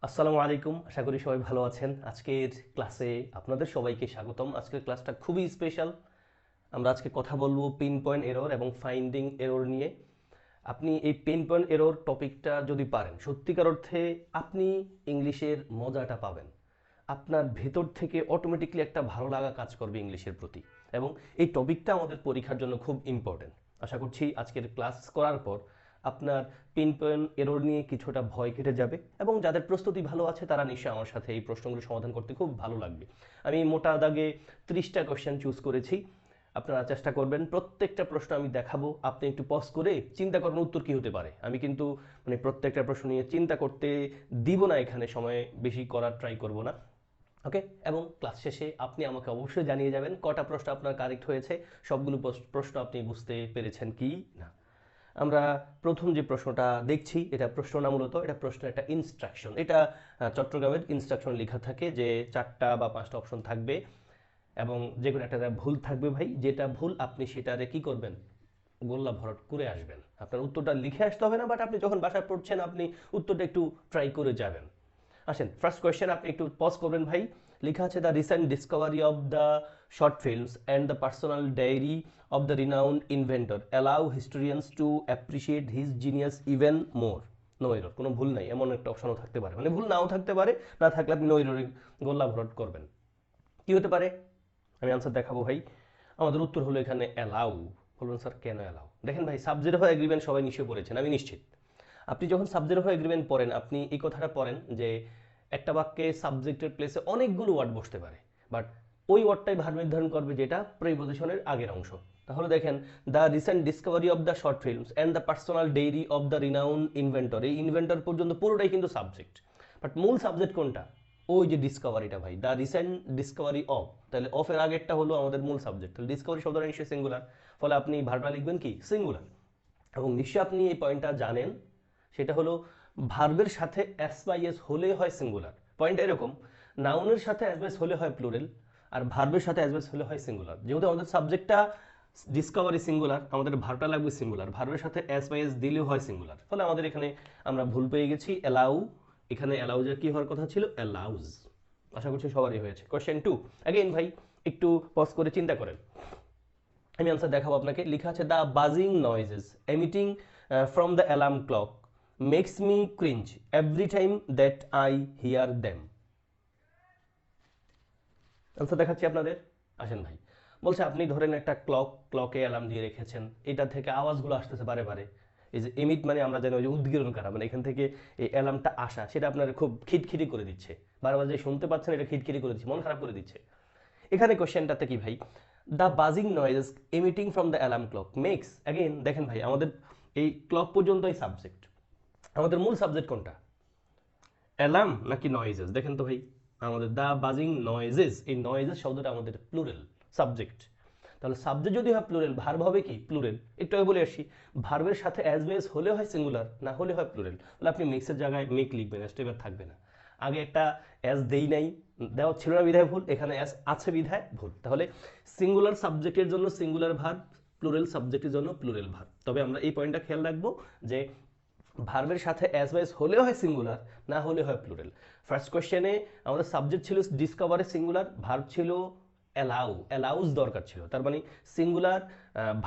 আসসালামু আলাইকুম, আশা করি সবাই ভালো আছেন। আজকের ক্লাসে আপনাদের সবাইকে স্বাগতম। আজকের ক্লাসটা খুবই স্পেশাল। আমরা আজকে কথা বলবো পিন পয়েন্ট এরর এবং ফাইন্ডিং এরর নিয়ে। আপনি এই পিন পয়েন্ট এরর টপিকটা যদি পারেন, সত্যিকার অর্থে আপনি ইংলিশের মজাটা পাবেন। আপনার ভেতর থেকে অটোমেটিকলি একটা ভালো লাগা কাজ করবে ইংলিশের প্রতি, এবং এই টপিকটা আমাদের পরীক্ষার জন্য খুব ইম্পর্টেন্ট। আশা করছি আজকের ক্লাস করার পর আপনার পিন পয়েন্ট এরর নিয়ে কিছুটা ভয় কেটে যাবে, এবং যাদের প্রস্তুতি ভালো আছে তারা নিশ্চয়ই আমার সাথে এই প্রশ্নগুলো সমাধান করতে খুব ভালো লাগবে। আমি মোটা দাগে 30টা কোয়েশ্চেন চুজ করেছি। আপনারা চেষ্টা করবেন, প্রত্যেকটা প্রশ্ন আমি দেখাবো, আপনি একটু পজ করে চিন্তা করেন উত্তর কি হতে পারে। আমি কিন্তু প্রত্যেকটা প্রশ্ন নিয়ে চিন্তা করতে দিব না, এখানে সময় বেশি করার ট্রাই করব না। ওকে, এবং ক্লাস শেষে আপনি আমাকে অবশ্যই জানিয়ে যাবেন কটা প্রশ্ন আপনার কারেক্ট হয়েছে, সবগুলো প্রশ্ন আপনি বুঝতে পেরেছেন কি না। আমরা প্রথম যে প্রশ্নটা দেখছি, এটা প্রশ্ন না, মূলত এটা প্রশ্ন একটা ইনস্ট্রাকশন। এটা চট্টগ্রামের ইনস্ট্রাকশন লেখা থাকে যে 4টা বা 5টা অপশন থাকবে এবং যে কোনো একটা ভুল থাকবে ভাই। যেটা ভুল আপনি সেটারে কি করবেন, গোল্লা ভরট করে আসবেন। আপনার উত্তরটা লিখে আসতে হবে না, বাট আপনি যখন বাসায় পড়ছেন আপনি উত্তরটা একটু ট্রাই করে যাবেন। আসেন, ফার্স্ট কোয়েশ্চেন, আপনি একটু পজ করবেন ভাই। লেখা আছে, the recent discovery of the short films and the personal diary of the renowned inventor allow historians to appreciate his genius even more. No error, কোনো ভুল নাই, এমন একটা অপশনও থাকতে পারে, ভুল নাও থাকতে পারে। না থাকলে আপনি নো এররে গোল্লা ভরট করবেন। কি হতে পারে, আমি আনসার দেখাবো ভাই। আমাদের উত্তর হলো এখানে অ্যালাউ। বলবেন স্যার কেন অ্যালাউ? দেখেন ভাই, সাবজেক্ট অফ এগ্রিমেন্ট সবাই নিশ্চয়ই পড়েছেন, আমি নিশ্চিত। আপনি যখন সাবজেক্ট অফ এগ্রিমেন্ট পড়েন, আপনি এই কথাটা পড়েন যে একটা বাক্যে সাবজেক্টের প্লেসে অনেকগুলো ওয়ার্ড বসতে পারে, বাট ওই ওয়ার্ডটাই ভার নির্ধারণ করবে, যেটা প্রিপজিশনের আগের অংশ। তাহলে দেখেন, the recent discovery of the short films and the personal diary of the renown inventor, এই ইনভেন্টর পর্যন্ত পুরোটাই কিন্তু সাবজেক্ট। বাট মূল সাবজেক্ট কোনটা? ওই যে ডিসকভারিটা ভাই, দ্য রিসেন্ট ডিসকভারি অফ, তাহলে অফ এর আগেরটা হলো আমাদের মূল সাবজেক্ট। তাহলে ডিসকভারি শব্দটা নিশ্চয়ই সিঙ্গুলার, ফলে আপনি ভার্বটা লিখবেন কি সিঙ্গুলার। এবং নিশ্চয়ই আপনি এই পয়েন্টটা জানেন, সেটা হলো ভার্বের সাথে এস বাই এস হলে হয় সিঙ্গুলার। পয়েন্ট এরকম, নাউনের সাথে এস বাই এস হলে হয় প্লুরাল, আর ভার্বের সাথে এস বাই এস হলে হয় সিঙ্গুলার। যেহেতু আমাদের সাবজেক্টটা ডিসকভারি সিঙ্গুলার, আমাদের ভার্বটা লাগবে সিঙ্গুলার, ভার্বের সাথে এস বাই এস দিলেও হয় সিঙ্গুলার। ফলে আমাদের এখানে আমরা ভুল পেয়ে গেছি, অ্যালাউ। এখানে অ্যালাউজের কি হওয়ার কথা ছিল? অ্যালাউজ। আশা করছি সবারই হয়েছে। কোয়েশ্চেন 2, অ্যাগেইন ভাই একটু পজ করে চিন্তা করেন, আমি আনসার দেখাবো আপনাকে। লেখা আছে, the buzzing noises emitting from the alarm clock makes me cringe every time that I hear them. Answer দেখাচ্ছি আপনাদের, আসেন ভাই। বলছে আপনি ধরেন একটা ক্লকে অ্যালার্ম দিয়ে রেখেছেন, এটা থেকে আওয়াজগুলো আসতেছে বারে বারে। এই যে এমিট মানে আমরা জানি ওই যে উদ্গীরণ করা, এখান থেকে এই অ্যালার্মটা আসা, সেটা আপনার খুব খিটখিটি করে দিচ্ছে, বারবার যে শুনতে পাচ্ছেন এটা খিটখিটি করে দিচ্ছে, মন খারাপ করে দিচ্ছে। এখানে কোশ্চেনটাতে কি ভাই, the buzzing noise emitting from the alarm clock makes, again দেখেন ভাই, আমাদের এই ক্লক পর্যন্তই সাবজেক্ট। আমাদের মূল সাবজেক্ট কোনটা, অ্যালার্ম নাকি নয়েজেস? দেখেন তো ভাই, আমাদের দ্য বাজিং নয়েজেস, এই নয়েজেস শব্দটা আমাদের প্লুরাল সাবজেক্ট। তাহলে সাবজেক্ট যদি হয় প্লুরাল, ভার্ব হবে কি প্লুরাল। একটু আগে বলে আসি, ভার্বের সাথে অ্যাজ ওয়েজ হলে হয় সিঙ্গুলার, না হলে হয় প্লুরাল। তাহলে আপনি মিক্সের জায়গায় মেক লিখবেন, অ্যাজটা এবার থাকবে না। আগে একটা অ্যাজ দেই নাই, দেওয়া ছিল না বিধায় ভুল, এখানে অ্যাজ আছে বিধায় ভুল। তাহলে সিঙ্গুলার সাবজেক্টের জন্য সিঙ্গুলার ভার্ব, প্লুরাল সাবজেক্টের জন্য প্লুরাল ভার্ব। তবে আমরা এই পয়েন্টটা খেয়াল রাখবো যে ভার্বের সাথে অ্যাজ ওয়েজ হলে হয় সিঙ্গুলার, না হলে হয় প্লুরাল। ফার্স্ট কোশ্চেনে আমাদের সাবজেক্ট ছিল ডিসকভারি সিঙ্গুলার, ভার্ব ছিল অ্যালাউজ দরকার ছিল। তার মানে সিঙ্গুলার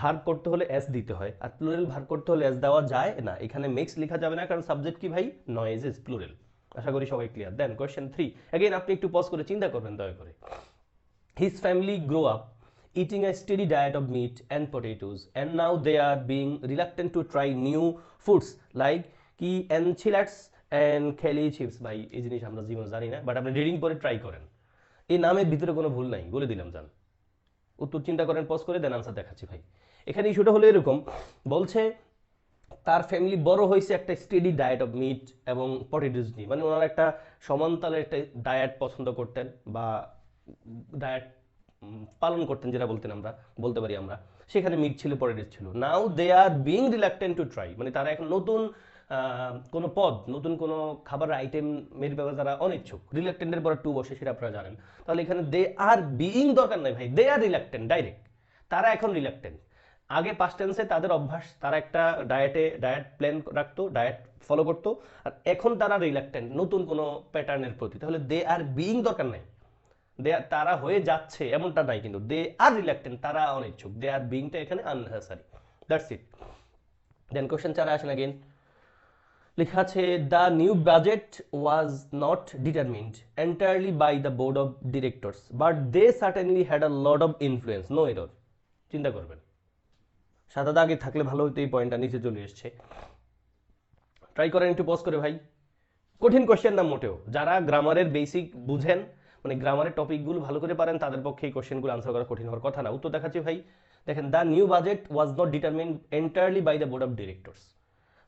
ভার্ব করতে হলে এস দিতে হয়, আর প্লুরাল ভার্ব করতে হলে এস দেওয়া যায় না। এখানে মিক্স লেখা যাবে না, কারণ সাবজেক্ট কি ভাই, নয়েজেস, প্লুরাল। আশা করি সবাই ক্লিয়ার। দেন কোয়েশ্চেন 3, অ্যাগেন আপনি একটু পজ করে চিন্তা করবেন দয়া করে। His family grew up eating a steady diet of meat and potatoes, and now they are being reluctant to try new foods like কি enchiladas and খেলি চিপস। ভাই এই জিনিস আমরা জীবনে জানি না, বাট আপনি রিডিং পরে ট্রাই করেন। এই নামের ভিতরে কোনো ভুল নাই, বলে দিলাম। যান উত্তর চিন্তা করেন, পজ করে দেন আনসার দেখাচ্ছি ভাই। এখানে ইস্যুটা হলো এরকম, বলছে তার ফ্যামিলি বড় হয়েছে একটা স্টেডি ডায়েট অফ মিট এবং পটেটোস নিয়ে, ওনারা একটা সমানতালের একটা ডায়েট পছন্দ করতেন, বা ডায়েট পালন করতেন, যেটা বলতে পারি আমরা। সেখানে মিট ছিল, পটেটোস ছিল। Now they are being reluctant to try, তারা এখন নতুন কোনো পদ, নতুন কোনো খাবার আইটেমের ব্যাপারে তারা অনিচ্ছুক। রিলাক্টেন্টের পরে টু বসে, সেটা আপনারা জানেন। তাহলে এখানে দে আর বিইং দরকার নাই ভাই, দে আর রিলাক্টেন্ট ডাইরেক্ট, তারা এখন রিলাক্টেন্ট। আগে পাস্ট টেন্সে তাদের অভ্যাস, তারা একটা ডায়েট প্ল্যান রাখতো, ডায়েট ফলো করতো, আর এখন তারা রিল্যাক্টেন্ট নতুন কোনো প্যাটার্নের প্রতি। তাহলে দে আর বিইং দরকার নাই, তারা হয়ে যাচ্ছে এমনটা নাই, কিন্তু দে আর রিল্যাক্টেন্ট, তারা অনিচ্ছুক, দে আর বিইংটা এখানে unnecessary. That's it. Then question 4 আসেন अगेन, লেখা আছে the new budget was not determined entirely by the board of directors but they certainly had a lot of influence, no error. চিন্তা করবেন, সাদা দাগে থাকলে ভালো হতো, এই পয়েন্টটা নিচে চলে এসছে। ট্রাই করেন একটু পজ করে ভাই। কঠিন কোশ্চেন না মোটেও, যারা গ্রামারের বেসিক বুঝেন, মানে গ্রামারের টপিকগুলো ভালো করে পারেন, তাদের পক্ষে এই কোশ্চেনগুলো আনসার করা কঠিন হওয়ার কথা না। উত্তর দেখাচ্ছি ভাই, দেখেন the new budget was not determined entirely by the board of directors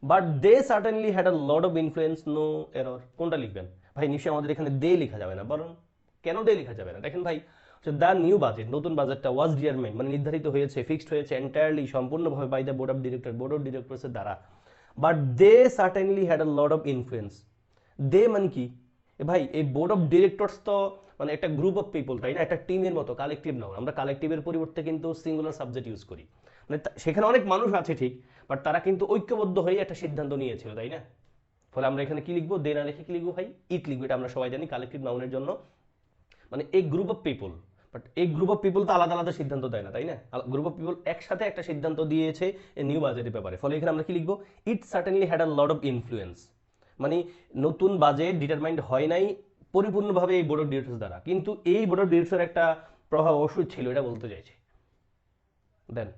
but they certainly had a lot of influence, no error. কোনটা লিখবেন ভাই? নিশ্চয়ই আমাদের এখানে দে লেখা যাবে না, বরং কেন দে লেখা যাবে না? দেখেন ভাই, দ্য নিউ বাজেট, নতুন বাজেটটা, ওয়াজ ডিটারমাইন্ড মানে নির্ধারিত হয়েছে, ফিক্সড হয়েছে, এন্টায়ারলি সম্পূর্ণভাবে by the board of director, board of ডিরেক্টরসের দ্বারা, but they certainly had a lot of influence. They মানে কি ভাই? এই বোর্ড অফ ডিরেক্টরস তো মানে একটা গ্রুপ অফ পিপল, তাই না? একটা টিমের মতো, কালেকটিভ নাও। আমরা কালেকটিভের পরিবর্তে কিন্তু সিঙ্গুলার সাবজেক্ট ইউজ করি, মানে সেখানে অনেক মানুষ আছে ঠিক, বাট তারা কিন্তু ঐক্যবদ্ধ হয়ে একটা সিদ্ধান্ত নিয়েছিল, তাই না? ফলে আমরা এখানে কি লিখবো? দে না লিখে কি লিখবো ভাই? ইট লিখবো। এটা আমরা সবাই জানি কালেকটিভ নাউনের জন্য, মানে এই গ্রুপ অফ পিপল। বাট এই গ্রুপ অফ পিপল তো আলাদা আলাদা সিদ্ধান্ত দেয় না, তাই না? গ্রুপ অফ পিপল একসাথে একটা সিদ্ধান্ত দিয়েছে এই নিউ বাজেটের ব্যাপারে। ফলে এখানে আমরা কি লিখবো? It certainly had a lot of influence, মানে নতুন বাজেট ডিটারমাইন্ড হয় নাই পরিপূর্ণভাবে এই বোর্ড অফ ডিরেক্টরস দ্বারা, কিন্তু এই বোর্ড অফ ডিরেক্টরের একটা প্রভাব অবশ্যই ছিল, এটা বলতে চাইছে। দেন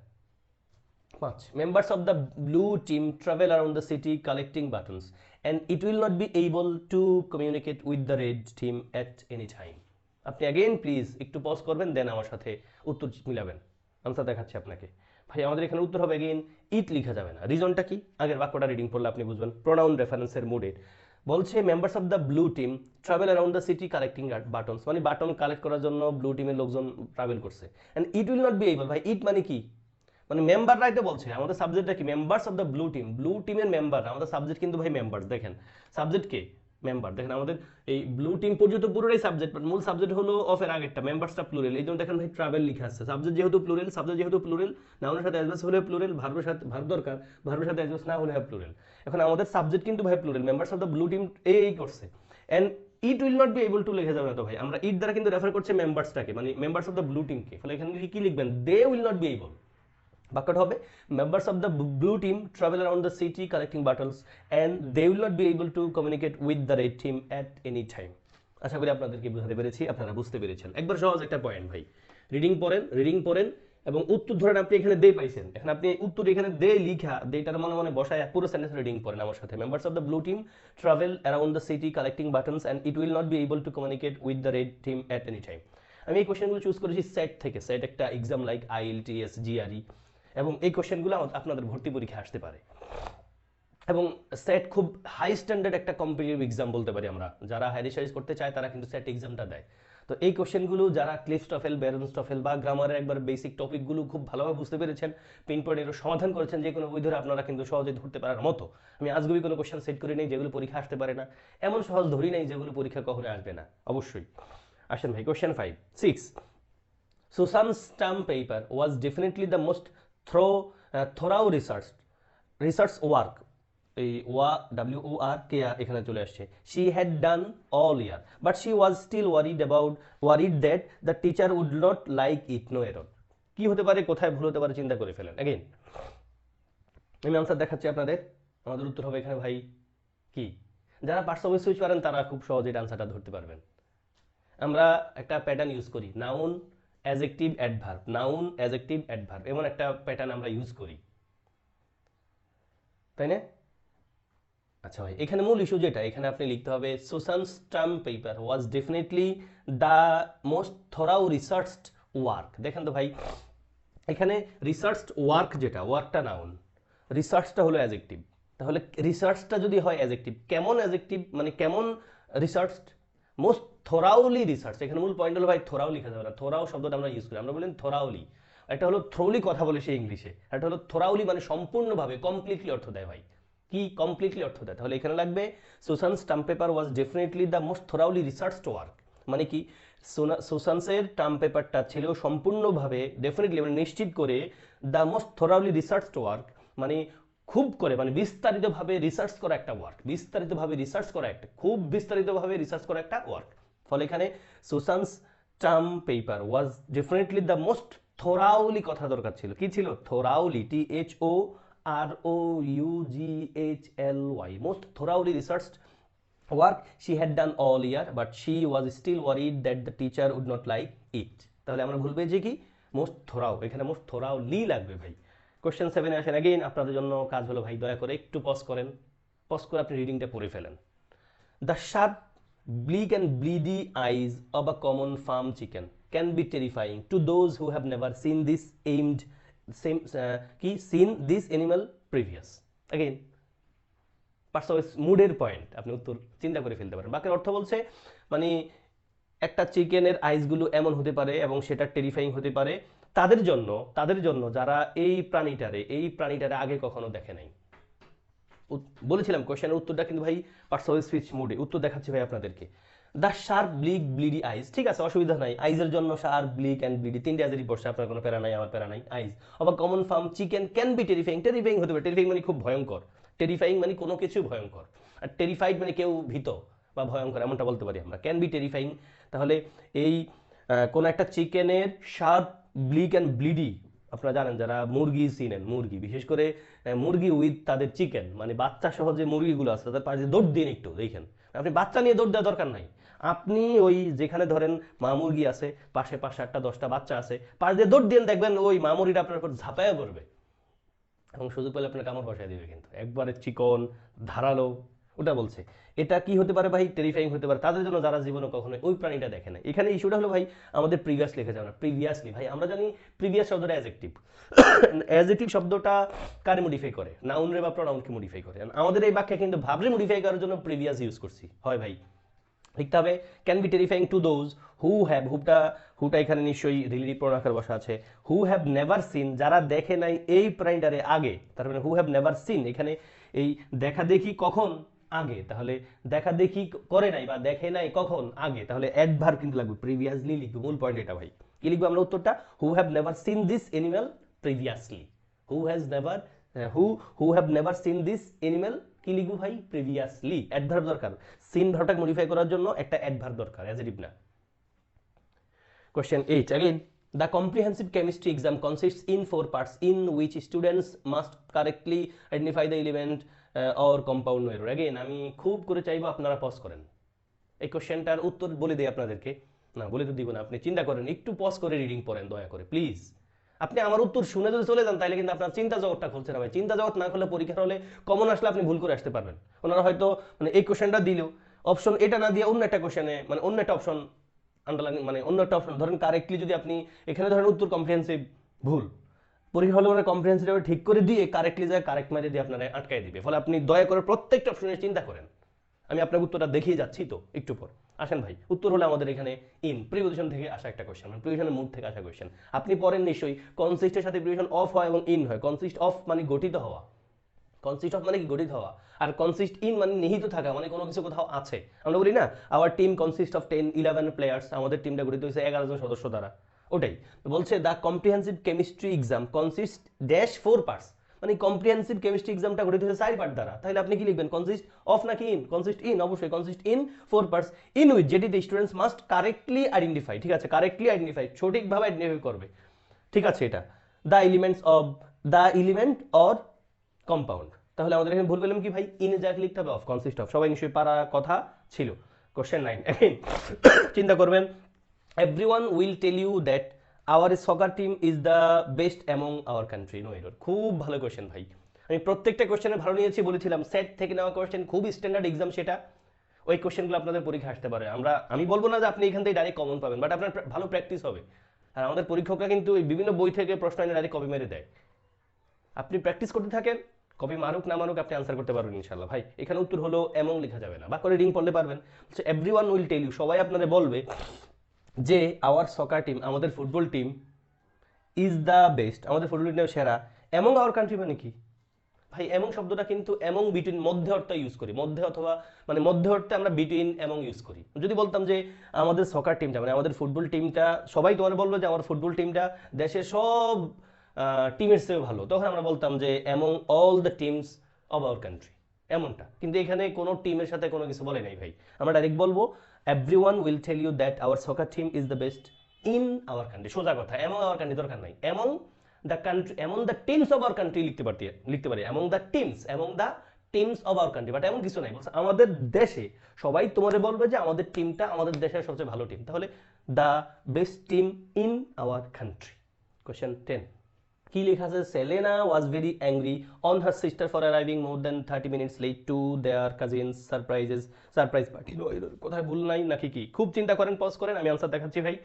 5, members of the blue team travel around the city collecting buttons and it will not be able to communicate with the red team at any time. আপনি अगेन প্লিজ একটু পজ করবেন, দেন আমার সাথে উত্তর মিলাবেন। আনসার দেখাচ্ছি আপনাকে ভাই। আমাদের এখানে উত্তর হবে अगेन ইট লেখা যাবে না। রিজনটা কি? আগের বাক্যটা রিডিং পড়লে আপনি বুঝবেন। প্রোনাউন রেফারেন্সের মুডে বলছে members of the blue team travel around the city collecting buttons, মানে বাটন কালেক্ট করার জন্য ব্লু টিমের লোকজন ট্রাভেল করছে। And it will not be able, ভাই ইট মানে কি? মানে মেম্বাররাই তো বলছে, আমাদের সাবজেক্টটা কি? Members of the blue team, blue টিমের মেম্বার। আমাদের সাবজেক্ট কিন্তু ভাই মেম্বার্স। দেখেন সাবজেক্ট কে? মেম্বার। দেখেন আমাদের এই ব্লু টিম পর্যন্ত পুরোটাই সাবজেক্ট, বাট মূল সাবজেক্ট হলো অফ এর আগেরটা, মেম্বার্সটা প্লুরাল। এই জন্য দেখেন ভাই ট্রাভেল লেখা আছে। সাবজেক্ট যেহেতু প্লুরাল, নাউনের সাথে অ্যাডভার্স হলে প্লুরাল, ভার্বের সাথে ভার্ব দরকার, ভার্বের সাথে অ্যাডভার্স না হলে প্লুরাল। এখন আমাদের সাবজেক্ট কিন্তু ভাই plural, members of the blue team এই করছে। And it will not be able to লেখা যাবে না তো ভাই, আমরা ইট দ্বারা কিন্তু রেফার করছে মেম্বার্সটাকে, মানে মেম্বার্স অফ দ্য ব্লু টিমকে। ফলে এখানে কি লিখবেন? They will not be able. বাক্যটা হবে members of the blue team travel around the city collecting bottles and they will not be able to communicate with the red team at any time. আশা করি আপনাদেরকে বুঝাতে পেরেছি, আপনারা বুঝতে পেরেছেন। একবার সহজ একটা পয়েন্ট ভাই, রিডিং পড়েন এবং উত্তর ধরেন। আপনি এখানে দে পাইছেন, এখন আপনি উত্তর এখানে দে লিখা, দেটার মনে মনে বসায় পুরো সেন্টেন্স রিডিং পড়েন আমার সাথে। Members of the blue team travel around the city collecting buttons and it will not be able to communicate with the red team at any time. আমি এই কোশ্চেনগুলো চুজ করেছি সেট থেকে। সেট একটা exam like IELTS, GRE, এবং এই কোশ্চেনগুলো আপনাদের ভর্তি পরীক্ষায় আসতে পারে। এবং সেট খুব হাই স্ট্যান্ডার্ড একটা কম্পিটিটিভ এক্সাম বলতে পারি আমরা। যারা হাই রিসার্চ করতে চায় তারা কিন্তু সেট এক্সামটা দেয়। তো এই কোশ্চেনগুলো যারা ক্লিফ টফেল, ব্যারন্স টফেল বা গ্রামারের একবার বেসিক টপিকগুলো খুব ভালোভাবে বুঝতে পেরেছেন, পিন পয়েন্টের সমাধান করেছেন, যে কোনো বই ধরে আপনারা কিন্তু সহজে ধরতে পারার মতো। আমি আজগুবি কোনো কোশ্চেন সেট করি নেই যেগুলো পরীক্ষা আসতে পারে না, এমন সহজ ধরি নাই যেগুলো পরীক্ষা কখনো আসবে না অবশ্যই। আসেন ভাই question 5, 6, Susan's stamp paper was definitely the most thorough research work. এই WORK এখানে চলে আসছে। She had done all year, but she was still worried that the teacher would not like it. No error. কি হতে পারে, কোথায় ভুল হতে পারে, চিন্তা করে ফেলেন। Again আমি আনসার দেখাচ্ছি আপনাদের। আমাদের উত্তর হবে এখানে ভাই কি? যারা পার্টস সুইচ করেন তারা খুব সহজেই আনসারটা ধরতে পারবেন। আমরা একটা প্যাটার্ন ইউজ করি, noun adjective adverb, noun adjective adverb, এমন একটা প্যাটার্ন আমরা ইউজ করি, তাই না? আচ্ছা ভাই, এখানে মূল ইস্যু যেটা, এখানে আপনি লিখতে হবে Susan's stump paper was definitely the most thorough researched work. দেখেন তো ভাই, এখানে রিসার্চড ওয়ার্ক যেটা, ওয়ার্কটা নাউন, রিসার্চটা হলো অ্যাডজেক্টিভ। তাহলে রিসার্চটা যদি হয় অ্যাডজেক্টিভ, কেমন অ্যাডজেক্টিভ, মানে কেমন রিসার্চড? Most থোরাউলি research. এখানে মূল পয়েন্ট হলো ভাই থোরাউ লেখা যাবে না। থোরাউ শব্দটা আমরা ইউজ করি, আমরা বলেন থোরাউলি। একটা হলো থ্রোলি কথা বলে সে ইংলিশে, একটা হলো থোরাউলি মানে সম্পূর্ণভাবে, কমপ্লিটলি অর্থ দেয় ভাই। কি কমপ্লিটলি অর্থ দেয়? তাহলে এখানে লাগবে Susan stump paper was definitely the most thoroughly researched work. মানে কি, সুসানসের স্টাম্প পেপারটা ছিল সম্পূর্ণভাবে, ডেফিনেটলি মানে নিশ্চিত করে, the most thoroughly researched work মানে খুব করে মানে বিস্তারিতভাবে রিসার্চ করা একটা ওয়ার্ক, খুব বিস্তারিতভাবে রিসার্চ করা একটা ওয়ার্ক। ফলে এখানে Susan's term paper was definitely the most thoroughly, কথা দরকার ছিল, কি ছিল? Thoroughly, THOROUGHLY, most thoroughly researched work she had done all year, but she was still worried that the teacher would not like it. তাহলে আমরা ভুল পেয়েছি কি? মোস্ট থোরাও, এখানে মোস্ট থোরাউলি লাগবে ভাই। কোশ্চেন 7 আসেন। अगेन আপনাদের জন্য কাজ হলো ভাই, দয়া করে একটু পজ করেন, পজ করে আপনি রিডিংটা পড়ে ফেলেন। The sharp, bleak and bleedy eyes of a common farm chicken can be terrifying to those who have never seen this animal previous. Again personal মুডের পয়েন্ট, আপনি উত্তর চিন্তা করে ফেলতে পারেন। বাক্যের অর্থ বলছে মানে একটা চিকেনের আইসগুলো এমন হতে পারে এবং সেটা টেরিফাইং হতে পারে তাদের জন্য যারা এই প্রাণীটারে আগে কখনো দেখে নাই। বলেছিলাম কোশ্চেনের উত্তরটা কিন্তু ভাই পার্সোনাল স্পিচ মুডে, উত্তর দেখাচ্ছি ভাই আপনাদেরকে। দ্য শার্প, ব্লিক, ব্লিডি আইস, ঠিক আছে, অসুবিধা নাই। আইজের জন্য শার্প, ব্লিক অ্যান্ড ব্লিডি, তিনটে আইজেরই পড়ছে, আপনার কোনো প্যারা নাই, আমার প্যারা নাই। Eyes of a common farm chicken can be terrifying, terrifying হতে পারে। টেরিফাইং মানে খুব ভয়ঙ্কর, টেরিফাইং মানে কোনো কিছু ভয়ঙ্কর, আর টেরিফাইড মানে কেউ ভীত বা ভয়ঙ্কর, এমনটা বলতে পারি আমরা। ক্যান বি টেরিফাইং, তাহলে এই কোন একটা চিকেনের শার্প, ব্লিক অ্যান্ড ব্লিডি, আপনারা জানেন যারা মুরগি চিনেন, মুরগি বিশেষ করে মুরগি উইথ তাদের চিকেন, মানে বাচ্চা সহ যে মুরগিগুলো আছে তাদের পাশে দৌড় দিন একটু দেখেন। আপনি বাচ্চা নিয়ে দৌড় দেওয়ার দরকার নাই, আপনি ওই যেখানে ধরেন মা মুরগি আছে, পাশে 8টা 10টা বাচ্চা আছে, পাশ দিয়ে দৌড় দিন, দেখবেন ওই মা মুরগিটা আপনার উপর ঝাঁপায়া পড়বে এবং সুযোগ পেলে আপনার কামড় বসায় দিবে, কিন্তু একবারে চিকন ধারালো। ওটা বলছে এটা কি হতে পারে ভাই? টেরিফাইং হতে পারে তাদের জন্য যারা জীবনে কখনো ওই প্রাণীটা দেখে না। এখানে ইস্যুটা হলো ভাই আমাদের প্রিভিয়াস লিখে যাও না, প্রিভিয়াসলি। ভাই আমরা জানি প্রিভিয়াস শব্দটা অ্যাডজেক্টিভ, অ্যাডজেক্টিভ শব্দটা কারে মডিফাই করে? নাউন রে বা প্রোনাউনকে মডিফাই করে। আমাদের এই বাক্যে কিন্তু ভাবরে মডিফাই করার জন্য প্রিভিয়াস ইউজ করছি, হয় ভাই লিখতে হবে can be terrifying to those who have, হুটা এখানে নিশ্চয়ই রিলেটিভ প্রোনাউন আকারে বসা আছে। হু হ্যাভ নেভার সিন, যারা দেখে নাই এই প্রাণীটারে আগে, তার মানে হু হ্যাভ নেভার সিন, এখানে এই দেখা দেখি কখন? আগে। তাহলে দেখা দেখি করে নাই বা দেখে নাই কখন? আগে। তাহলে অ্যাডভার্ব কিন্তু লাগবে, প্রিভিয়াসলি লিখবে, মূল পয়েন্ট এটা ভাই। কি লিখবো আমরা উত্তরটা? Who have never seen this animal previously. Who have never seen this animal, কি লিখবো ভাই? প্রিভিয়াসলি। অ্যাডভার্ব দরকার, সিন ভার্বটাকে মডিফাই করার জন্য একটা অ্যাডভার্ব দরকার, অ্যাডজেক্টিভ না। Question 8 again. The comprehensive chemistry exam consists in 4 parts in which students must correctly identify the element or compound error. Again আমি খুব করে চাইবো আপনারা পজ করেন, এই কোশ্চেনটার উত্তর বলে দেই আপনাদেরকে। না বলে তো দিব না, আপনি চিন্তা করেন, একটু পজ করে রিডিং পড়েন দয়া করে প্লিজ। আপনি আমার উত্তর শুনে যদি চলে যান তাহলে কিন্তু আপনার চিন্তা জগৎটা খুলছে না ভাই। চিন্তা জগৎ না খুলে পরীক্ষার হলে কমন আসলে আপনি ভুল করে আসতে পারবেন। ওনারা হয়তো মানে এই কোশ্চেনটা দিলেও অপশন এটা না দিয়ে অন্য একটা কোশ্চেনে মানে অন্য একটা অপশন আন্ডারলাইন, মানে অন্য একটা অপশন ধরেন কারেক্টলি যদি আপনি এখানে ধরেন উত্তর কম্প্রিহেন্সিভ ভুল, পরীক্ষা হলে ওরা কম্প্রিহেন্সিভ ঠিক করে দিয়ে কারেক্টলি যায় কারেক্ট মারে দিয়ে আপনারা আটকাই দিবে। ফলে আপনি দয়া করে প্রত্যেকটা অপশনের চিন্তা করেন। আমি আপনার উত্তরটা দেখিয়ে যাচ্ছি তো একটু পর। আসেন ভাই, উত্তর হলো আমাদের এখানে ইন, প্রিপোজিশন থেকে আসা একটা কোশ্চেন, মানে প্রিপোজিশনের মুড থেকে আসা কোশ্চেন। আপনি পড়েন নিশ্চয়ই কনসিস্টের সাথে প্রিপোজিশন অফ হয় এবং ইন হয়। কনসিস্ট অফ মানে গঠিত হওয়া, কনসিস্ট অফ মানে কি? গঠিত হওয়া। আর কনসিস্ট ইন মানে নিহিত থাকা, মানে কোনো কিছু কোথাও আছে। আমরা বলি না our team consist of 10-11 players, আমাদের টিমটা গঠিত হয়েছে 11 জন সদস্য দ্বারা। ওটাই বলছে the comprehensive chemistry exam consist dash 4 parts, মানে কম্প্রিহেন্সিভ কেমিস্ট্রি এক্সামটা গঠিত হয়েছে 4 পার্ট দ্বারা। তাহলে আপনি কি লিখবেন? কনসিস্ট অফ নাকি ইন? কনসিস্ট ইন, অবশ্যই consist in 4 parts in which, যেটিতে স্টুডেন্টস মাস্ট কারেক্টলি আইডেন্টিফাই, ঠিক আছে, কারেক্টলি আইডেন্টিফাই, সঠিকভাবে আইডেন্টিফাই করবে, ঠিক আছে এটা, the elements of the element or compound. তাহলে আমাদের এখানে ভুল পেলাম কি ভাই? ইন যাকে লিখতে হবে অফ, কনসিস্ট অফ, সবাই নিশ্চয়ই পারা কথা ছিল। কোশ্চেন 9 চিন্তা করবেন। Everyone will tell you that our soccer team is the best among our country, no error. খুব ভালো কোশ্চেন ভাই, আমি প্রত্যেকটা কোশ্চেনে ভালো নিয়েছি, বলেছিলাম সেট থেকে নেওয়া কোশ্চেন, খুব স্ট্যান্ডার্ড এক্সাম সেটা। ওই কোশ্চেনগুলো আপনাদের পরীক্ষা আসতে পারে। আমি বলবো না যে আপনি এখান থেকে ডাইরেক্ট কমন পাবেন, বাট আপনার ভালো প্র্যাকটিস হবে। আর আমাদের পরীক্ষকরা কিন্তু বিভিন্ন বই থেকে প্রশ্ন এনে ডাইরেক্ট কপি মেরে দেয়। আপনি প্র্যাকটিস করতে থাকেন, কপি মারুক না মারুক আপনি আনসার করতে পারবেন ইনশাল্লাহ ভাই। এখানে উত্তর হলো এমন লেখা যাবে না, বা করে রিডিং পড়তে পারবেন। এভরিওয়ান উইল টেল ইউ, সবাই আপনাদের বলবে যে আওয়ার সকার টিম, আমাদের football team, is the best, আমাদের ফুটবল টিম সেরা, এমং আওয়ার কান্ট্রি মানে কি ভাই? এমং শব্দটা কিন্তু এমং বিটুইন, মধ্যে অর্থে ইউজ করি, মধ্যে অথবা মানে মধ্যে অর্থে আমরা বিটুইন এমং ইউজ করি। যদি বলতাম যে আমাদের সকার টিমটা মানে আমাদের ফুটবল টিমটা, সবাই তোমার বলবে যে আমার ফুটবল টিমটা দেশের সব টিমের চেয়েও ভালো, তখন আমরা বলতাম যে among all the teams of our country, এমনটা। কিন্তু এখানে কোনো টিমের সাথে কোনো কিছু বলে নাই ভাই, আমরা ডাইরেক্ট বলবো everyone will tell you that our soccer team is the best in our country. সোজা কথা, অ্যামং আওয়ার কান্ট্রি দরকার নাই, among the country, among the teams of our country লিখতে পারি, among the teams of our country, but এমন কিছু নাই, বলছে আমাদের দেশে সবাই তোমাদের বলবে যে আমাদের টিমটা আমাদের দেশের সবচেয়ে ভালো টিম, তাহলে the best team in our country. Question 10, কি লেখা আছে? Selena was very angry on her sister for arriving more than 30 minutes late to their cousins surprise party. কোথায় ভুল নাই নাকি কি? খুব চিন্তা করেন, পজ করেন, আমি আনসার দেখাচ্ছি ভাই।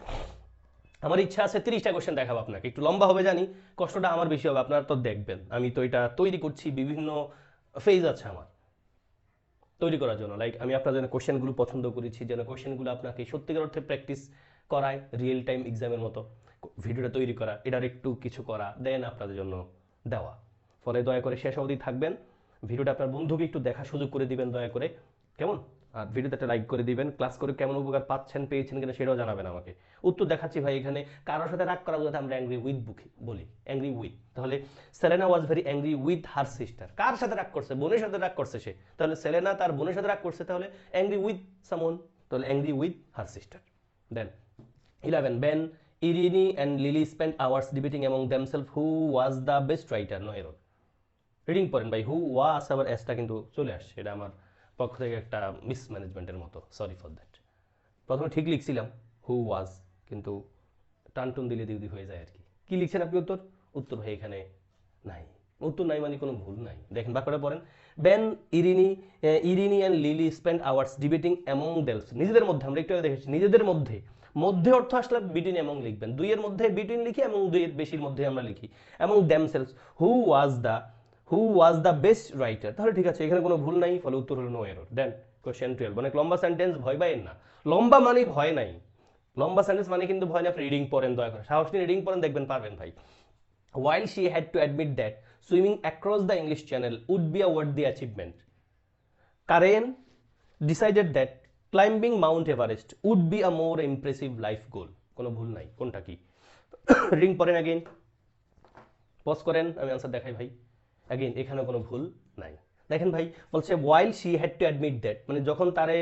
আমার ইচ্ছা আছে 30টা কোশ্চেন দেখাবো আপনাকে, একটু লম্বা হবে জানি, কষ্টটা আমার বেশি হবে, আপনারা তো দেখবেন আমি তো এটা তৈরি করছি, বিভিন্ন ফেজ আছে আমার তৈরি করার জন্য। লাইক আমি আপনার জন্য কোশ্চেনগুলো পছন্দ করেছি, যেন কোশ্চেনগুলো আপনাকে সত্যিকার অর্থে প্র্যাকটিস করায়, রিয়েল টাইম এক্সামের মতো ভিডিওটা তৈরি করা, এটার একটু কিছু করা, দেন আপনাদের জন্য দেওয়া। ফলে দয়া করে শেষ অবধি থাকবেন, ভিডিওটা আপনার বন্ধুকে একটু দেখার সুযোগ করে দিবেন দয়া করে, কেমন? আর ভিডিওতে একটা লাইক করে দিবেন, ক্লাস করে কেমন উপকার পাচ্ছেন, পেয়েছেন কিনা সেটাও জানাবেন আমাকে। উত্তর দেখাচ্ছি ভাই। এখানে কারোর সাথে রাগ করা বোঝাতে আমরা অ্যাংরি উইথ বলি, অ্যাংরি উইথ। তাহলে Selena was very angry with her sister, কার সাথে রাগ করছে? বোনের সাথে রাগ করছে সে, তাহলে সেলেনা তার বোনের সাথে রাগ করছে, তাহলে অ্যাংরি উইথ সামন, তাহলে angry with her sister. Then 11, Ben, Irini and Lily spent hours debating among themselves who was the best writer. No error. Reading পড়েন ভাই, হু ওয়াস আবার এসটা কিন্তু চলে আসছে, এটা আমার পক্ষ থেকে একটা মিসম্যানেজমেন্টের মতো, সরি ফর দ্যাট। প্রথমে ঠিক লিখছিলাম হু ওয়াজ, কিন্তু টানটুন দিলে দিদি হয়ে যায় আর কি। কি লিখছেন আপনি উত্তর? উত্তর ভাই এখানে নাই, উত্তর নাই মানে কোনো ভুল নাই। দেখেন বাক্যটা পড়েন, Ben Irene and Lily spend hours debating among themselves, নিজেদের মধ্যে, আমরা একটু দেখেছি নিজেদের মধ্যে, মধ্যে অর্থ আসলে বিটুইন অ্যামং লিখবেন, দুইয়ের মধ্যে বিটুইন লিখি এবং দুইয়ের বেশির মধ্যে আমরা লিখি among themselves who was the best writer, তাহলে ঠিক আছে, এখানে কোনো ভুল নাই, ফলে উত্তর হলো নো এরর। দেন কোয়েশ্চেন 12, অনেক লম্বা সেন্টেন্স, ভয় পাইয়েন না, লম্বা মানে ভয় নাই, লম্বা সেন্টেন্স মানে কিন্তু ভয় না, আপনি রিডিং পড়েন দয়া করে, সাহস নিয়ে রিডিং পড়েন, দেখবেন পারবেন ভাই। While she had to admit that swimming across the English Channel would be a worthy achievement, Karen decided that climbing Mount Everest would be a more impressive life goal. কোনো ভুল নাই, কোনটা কি? রিডিং পড়েন, अगेन পজ করেন, আমি answer দেখাই ভাই। अगेन এখানে কোনো ভুল নাই। দেখেন ভাই বলছে while she had to admit that, মানে যখন তারে,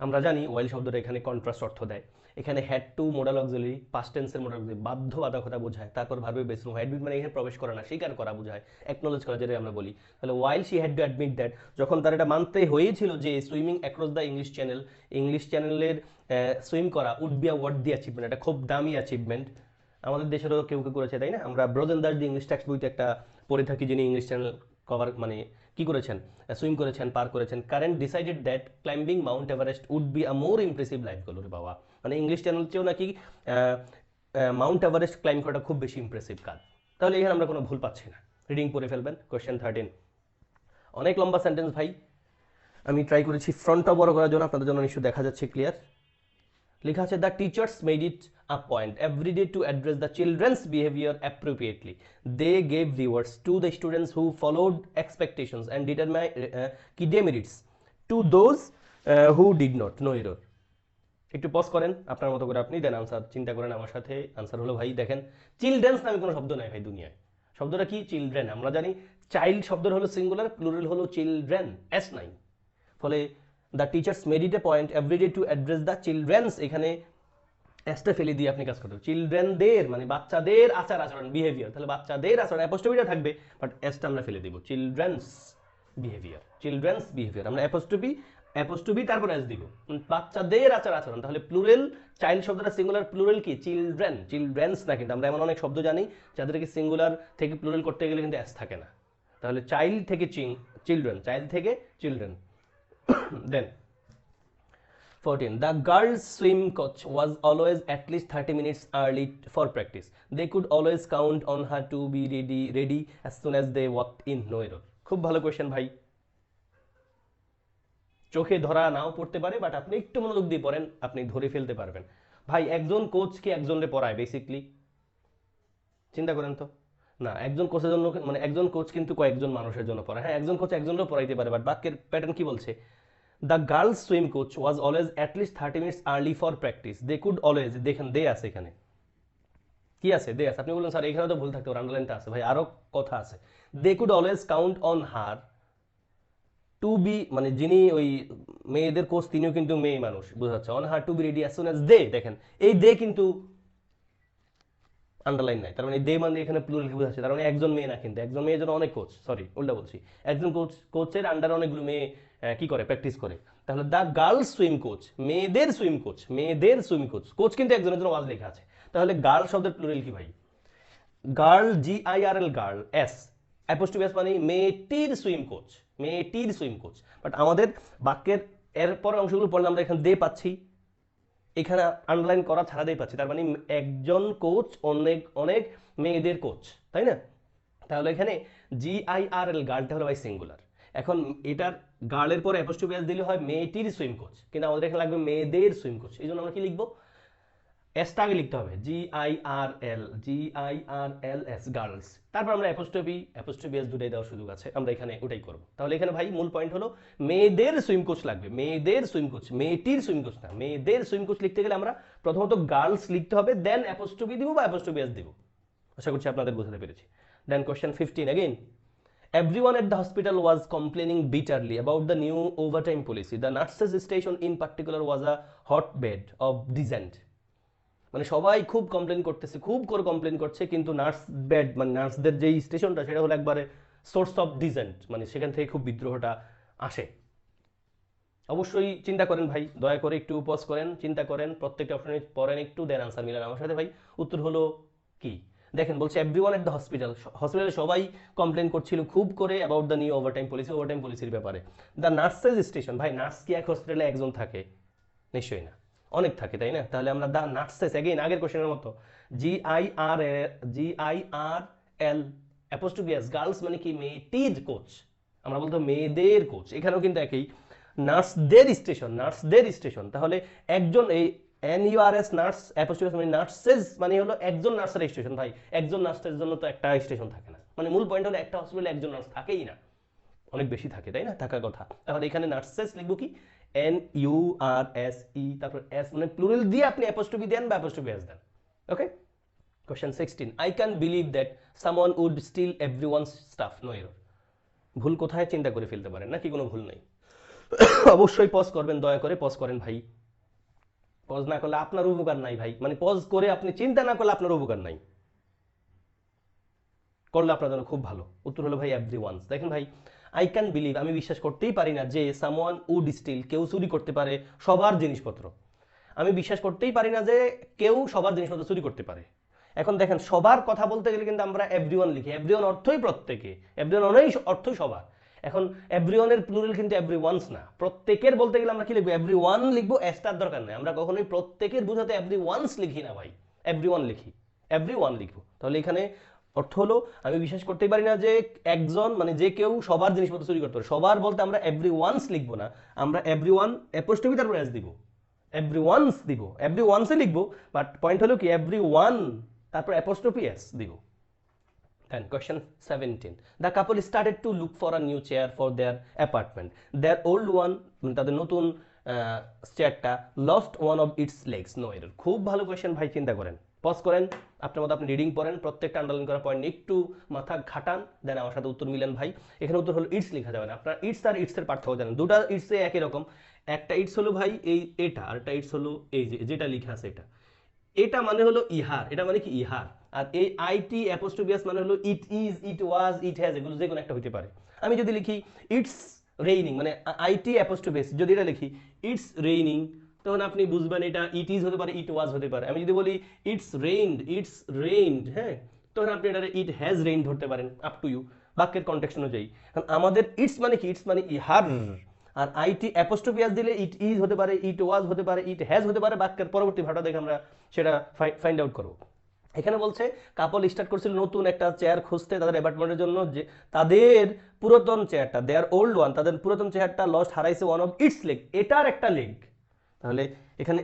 আমরা জানি while শব্দটা এখানে কন্ট্রাস্ট অর্থ দেয়, এখানে had to modal auxiliary, past টেন্সের মোডাল অক্সিলারি, বাধ্যবাধকতা বোঝায়, তারপর ভার্বের বেস ফর্ম, অ্যাডমিট মানে এখানে প্রবেশ করা না, স্বীকার করা বোঝায়, অ্যাকনোলেজ করা, যেটা আমরা বলি। তাহলে while she had to admit that, যখন তার এটা মানতে হয়েছিল যে সুইমিং অ্যাক্রস দ্য ইংলিশ চ্যানেলের সুইম করা would be a worthy achievement, এটা খুব দামি অ্যাচিভমেন্ট। আমাদের দেশেরও কেউ কেউ করেছে, তাই না? আমরা ব্রোজেনদার দি ইংলিশ টেক্সট বইতে একটা পড়ে থাকি, যিনি ইংলিশ চ্যানেল কভার মানে কি করেছেন, সুইম করেছেন, পার করেছেন। Karen decided that climbing Mount Everest would be a more impressive life goal. রে বাবা, মানে ইংলিশ চ্যানেল চেয়েও নাকি মাউন্ট এভারেস্ট ক্লাইম্ব করাটা খুব বেশি ইমপ্রেসিভ কাজ। তাহলে এখানে আমরা কোনো ভুল পাচ্ছি না, রিডিং পড়ে ফেলবেন। কোয়েশ্চেন 13, অনেক লম্বা সেন্টেন্স ভাই, আমি ট্রাই করেছি ফ্রন্টটা বড় করার জন্য, আপনাদের জন্য নিশ্চয়ই দেখা যাচ্ছে ক্লিয়ার। লেখা আছে the teachers made it a point every day to address the children's behaviour appropriately, they gave rewards to the students who followed expectations and determine কি demerits to those who did not. No error. একটু pause করেন আপনার মতো করে, আপনি then answer চিন্তা করেন আমার সাথে। আনসার হলো ভাই দেখেন, চিলড্রেন্স নামে কোনো শব্দ নাই ভাই দুনিয়ায়। শব্দটা কি? চিলড্রেন। আমরা জানি চাইল্ড শব্দের হলো সিঙ্গুলার, প্লুরাল হলো চিলড্রেন, এস নাই। ফলে the teachers made it a point everyday to address the childrens, এখানে এসটা ফেলে দিয়ে আপনি কাজ করতে হবে। চিলড্রেনদের মানে বাচ্চাদের আচার আচরণ, বিহেভিয়ার, তাহলে বাচ্চাদের আচরণ, অ্যাপোস্ট্রফিটা থাকবে বাট এসটা আমরা ফেলে দিব। চিলড্রেন্স বিহেভিয়ার আমরা অ্যাপোস্ট্রফি তারপর এস দিব, বাচ্চাদের আচার আচরণ। তাহলে প্লুরাল, চাইল্ড শব্দটা সিঙ্গুলার, প্লুরাল কি? চিলড্রেন্স না। কিন্তু আমরা এমন অনেক শব্দ জানি যাদেরকে সিঙ্গুলার থেকে প্লুরাল করতে গেলে কিন্তু এস থাকে না। তাহলে চাইল্ড থেকে children. Then 14, the girls swim coach was always at least 30 minutes early for practice. They could always count on her to be ready as soon as they walked in. No error. খুব ভালো question ভাই, চোখে ধরা নাও পড়তে পারে, but আপনি একটু মনোযোগ দিয়ে পড়েন, আপনি ধরে ফেলতে পারবেন। ভাই একজন কোচ কি একজনকে পড়ায় বেসিকলি? চিন্তা করেন তো। না, একজন কোচের জন্য, মানে একজন কোচ কিন্তু কয়েকজন মানুষের জন্য পড়ায়। হ্যাঁ, একজন কোচ একজনও পড়াইতে পারে, বাট বাক্যের প্যাটার্ন কি বলছে? The girls swim coach was always at least 30 minutes early for practice. They could always, দেখেন দে আছে এখানে, কি আছে? দে আছে। আপনি বললেন স্যার এখানে তো ভুল থাকতে পারে, আন্ডারলাইনটা আছে। ভাই আরো কথা আছে। They could always count on her to be, মানে যিনি ওই মেয়েদের কোচ তিনিও কিন্তু মেয়ে মানুষ, বোঝা যাচ্ছে। On her to be ready as soon as they, দেখেন এই দে কিন্তু আন্ডারলাইন নাই, তার মানে দে মানে এখানে প্লুরাল বোঝাচ্ছে, তার মানে একজন মেয়ে না, কিন্তু একজন মেয়ের জন্য অনেক কোচ, সরি উল্টা বলছি, একজন কোচের আন্ডারে অনেকগুলো মেয়ে কি করে, প্র্যাকটিস করে। তাহলে দ্য গার্লস সুইম কোচ, মেয়েদের সুইম কোচ, মেয়েদের সুইম কোচ, কোচ কিন্তু একজনের জন্য ওয়াজ লেখা আছে। তাহলে গার্ল শব্দের প্লুরাল কি ভাই? Girl, GIRL, girl, S apostrophe S মানে মেয়েটির সুইম কোচ, মেয়েটির সুইম কোচ। বাট আমাদের বাক্যের এরপরে অংশগুলো পড়লে আমরা এখানে দে পাচ্ছি, এখানে আন্ডারলাইন করা ছাড়া দিয়ে পাচ্ছি, তার মানে একজন কোচ অনেক অনেক মেয়েদের কোচ, তাই না? তাহলে এখানে GIRL, গার্লটা হলো ভাই সিঙ্গুলার। এখন এটার গার্লের পরে অ্যাপোস্ট্রফি এস দিলে হয় মেয়েটির সুইম কোচ, কিন্তু আমাদের এখানে লাগবে মেয়েদের সুইম কোচ, এই জন্য আমরা কি লিখবো? এসটা আগে লিখতে হবে, GIRL, গার্লস, তারপর আমরা অ্যাপোস্ট্রফি এস দুটাই দেওয়ার সুযোগ আছে, আমরা এখানে ওটাই করব। তাহলে এখানে ভাই মূল পয়েন্ট হলো মেয়েদের সুইম কোচ লাগবে, মেয়েদের সুইম কোচ, মেয়েটির সুইম কোচ না, মেয়েদের সুইম কোচ লিখতে গেলে আমরা প্রথমত গার্লস লিখতে হবে, দেন অ্যাপোস্ট্রফি দিব বা অ্যাপোস্ট্রফি এস দিব। আশা করছি আপনাদের বোঝাতে পেরেছি। দেন question 15 again. Everyone at the hospital was complaining bitterly about the new overtime policy. The nurses station in particular was a hotbed of dissent. মানে সবাই খুব কমপ্লেন করতেছে, খুব করে কমপ্লেন করছে, কিন্তু নার্স বেড মানে নার্সদের যে স্টেশনটা সেটা হলো একবারে সোর্স অফ ডিসেন্ট, মানে সেখান থেকে খুব বিদ্রোহটা আসে। অবশ্যই চিন্তা করেন ভাই, দয়া করে একটু পজ করেন, চিন্তা করেন, প্রত্যেকটা অপশনে পড়েন একটু, দেন আনসার মিলান আমার সাথে ভাই। উত্তর হলো কি? দেখেন বলছে এভরিওয়ান এট দ্য হসপিটাল, হসপিটালে সবাই কমপ্লেন করছিল খুব করে about the new overtime policy, overtime পলিসির ব্যাপারে। দ্য নার্সেস স্টেশন, ভাই নার্স কি এক হসপিটালে একজন থাকে? নিশ্চয়ই না, অনেক থাকে, তাই না? তাহলে আমরা দ্য নার্সেস, এগেইন আগের কোশ্চেনের মতো, GIRL অ্যাপোস্ট্রফি এস, গার্লস মানে কি মেয়েটির কোচ, আমরা বলতো মেয়েদের কোচ, এখানেও কিন্তু একই, নার্সদের স্টেশন, নার্সদের স্টেশন, তাহলে একজন এই NURS নার্স অ্যাপোস্ট্রফি মানে নার্সেস মানে হলো একজন নার্সের স্টেশন। ভাই একজন নার্সের জন্য তো একটা স্টেশন থাকে না, মানে মূল পয়েন্ট হলো একটা হসপিটালে একজন নার্স থাকেই না, অনেক বেশি থাকে, তাই না? থাকার কথা। তাহলে এখানে নার্সেস লিখবো কি? NURSE, তারপর এস মানে প্লুরাল দিয়ে আপনি অ্যাপোস্ট্রফি দেন বা অ্যাপোস্ট্রফি এস দেন। Okay, question 16, I can't believe that someone would steal everyone's stuff. No error. ভুল কোথায় চিন্তা করে ফেলতে পারেন, নাকি কোনো ভুল নেই? অবশ্যই পজ করবেন, দয়া করে পজ করেন ভাই, পজ না করলে আপনার উপকার নাই ভাই, মানে পজ করে আপনি চিন্তা না করলে আপনার উপকার নাই, করলে আপনার জন্য খুব ভালো। উত্তর হলো ভাই এভরিওয়ানস। দেখেন ভাই, আই ক্যান বিলিভ, আমি বিশ্বাস করতেই পারি না যে সামওয়ান উড স্টিল, কেউ চুরি করতে পারে সবার জিনিসপত্র। আমি বিশ্বাস করতেই পারি না যে কেউ সবার জিনিসপত্র চুরি করতে পারে। এখন দেখেন সবার কথা বলতে গেলে কিন্তু আমরা এভরিওয়ান লিখি, এভরিওয়ান অর্থই প্রত্যেকে, এভরিওয়ান অর্থই সবার। এখন এভরিওয়ানের প্লুরাল কিন্তু এভরিওয়ানস না, প্রত্যেকের বলতে গেলে আমরা কি লিখবো? এভরিওয়ান লিখবো, এসটার দরকার নেই, আমরা কখনোই প্রত্যেকের বোঝাতে এভরিওয়ানস লিখি না ভাই, এভরিওয়ান লিখি, এভরিওয়ান লিখবো। তাহলে এখানে অর্থ হলো আমি বিশ্বাস করতেই পারি না যে একজন মানে যে কেউ সবার জিনিসপত্র চুরি করতে পারে। সবার বলতে আমরা এভরিওয়ানস লিখবো না, আমরা এভরিওয়ান অ্যাপোস্ট্রফি তারপর এস দিব, এভরিওয়ানস দিব, এভরিওয়ানসে লিখবো, বাট পয়েন্ট হলো কি এভরিওয়ান তারপর অ্যাপোস্ট্রফি এস দিব। Then question 17. The couple started to look for a new chair for their apartment. Their old one, তাদের নতুন চেয়ারটা lost one of its legs. No error. খুব ভালো কোয়েশ্চেন ভাই, চিন্তা করেন, পজ করেন, আপনার মতো আপনি রিডিং পড়েন, প্রত্যেকটা আন্ডারলাইন করা পয়েন্ট একটু মাথা খাটান, দেন আমার সাথে উত্তর মিলেন ভাই। এখানে উত্তর হলো ইটস লেখা যাবে না, আপনার ইটস আর ইটস এর পার্থক্য জানেন, দুটা ইটস একই রকম, একটা ইটস হলো ভাই এটা, আর একটা ইটস হলো এই যেটা লেখা আছে এটা, এটা মানে হলো ইহার, এটা মানে কি ইহার, আর এই আইটি অ্যাপোস্ট্রফি এস মানে হলো it is, it was, it has, এগুলো যে কোনো একটা হতে পারে। আমি যদি লিখি ইটস রেইনিং মানে আইটি অ্যাপোস্ট্রফি এস, যদি এটা লিখি ইটস রেইনিং, তখন আপনি বুঝবেন এটা ইট ইজ হতে পারে, ইট ওয়াজ হতে পারে। আমি যদি বলি ইটস রেইনড, হ্যাঁ, তখন আপনি এটা ইট হ্যাজ রেইন ধরতে পারেন, আপ টু ইউ, বাক্যের কনটেক্সট অনুযায়ী। কারণ আমাদের ইটস মানে কি, ইটস মানে ইহার, আর আইটি অ্যাপোস্ট্রফি এস দিলে ইট ইজ হতে পারে, ইট ওয়াজ হতে পারে, ইট হ্যাজ হতে পারে, বাক্যের পরবর্তী ভাষা দেখে আমরা সেটা ফাইন্ড আউট করব। এখানে বলছে কাপল স্টার্ট করছিল নতুন একটা চেয়ার খুঁজতে তাদের অ্যাপার্টমেন্টের জন্য, যে তাদের পুরাতন চেয়ারটা, দেয়ার ওল্ড ওয়ান, তাদের পুরাতন চেয়ারটা লস্ট, হারাইছে ওয়ান অফ ইটস লেগ, এটার একটা লেগ। তাহলে এখানে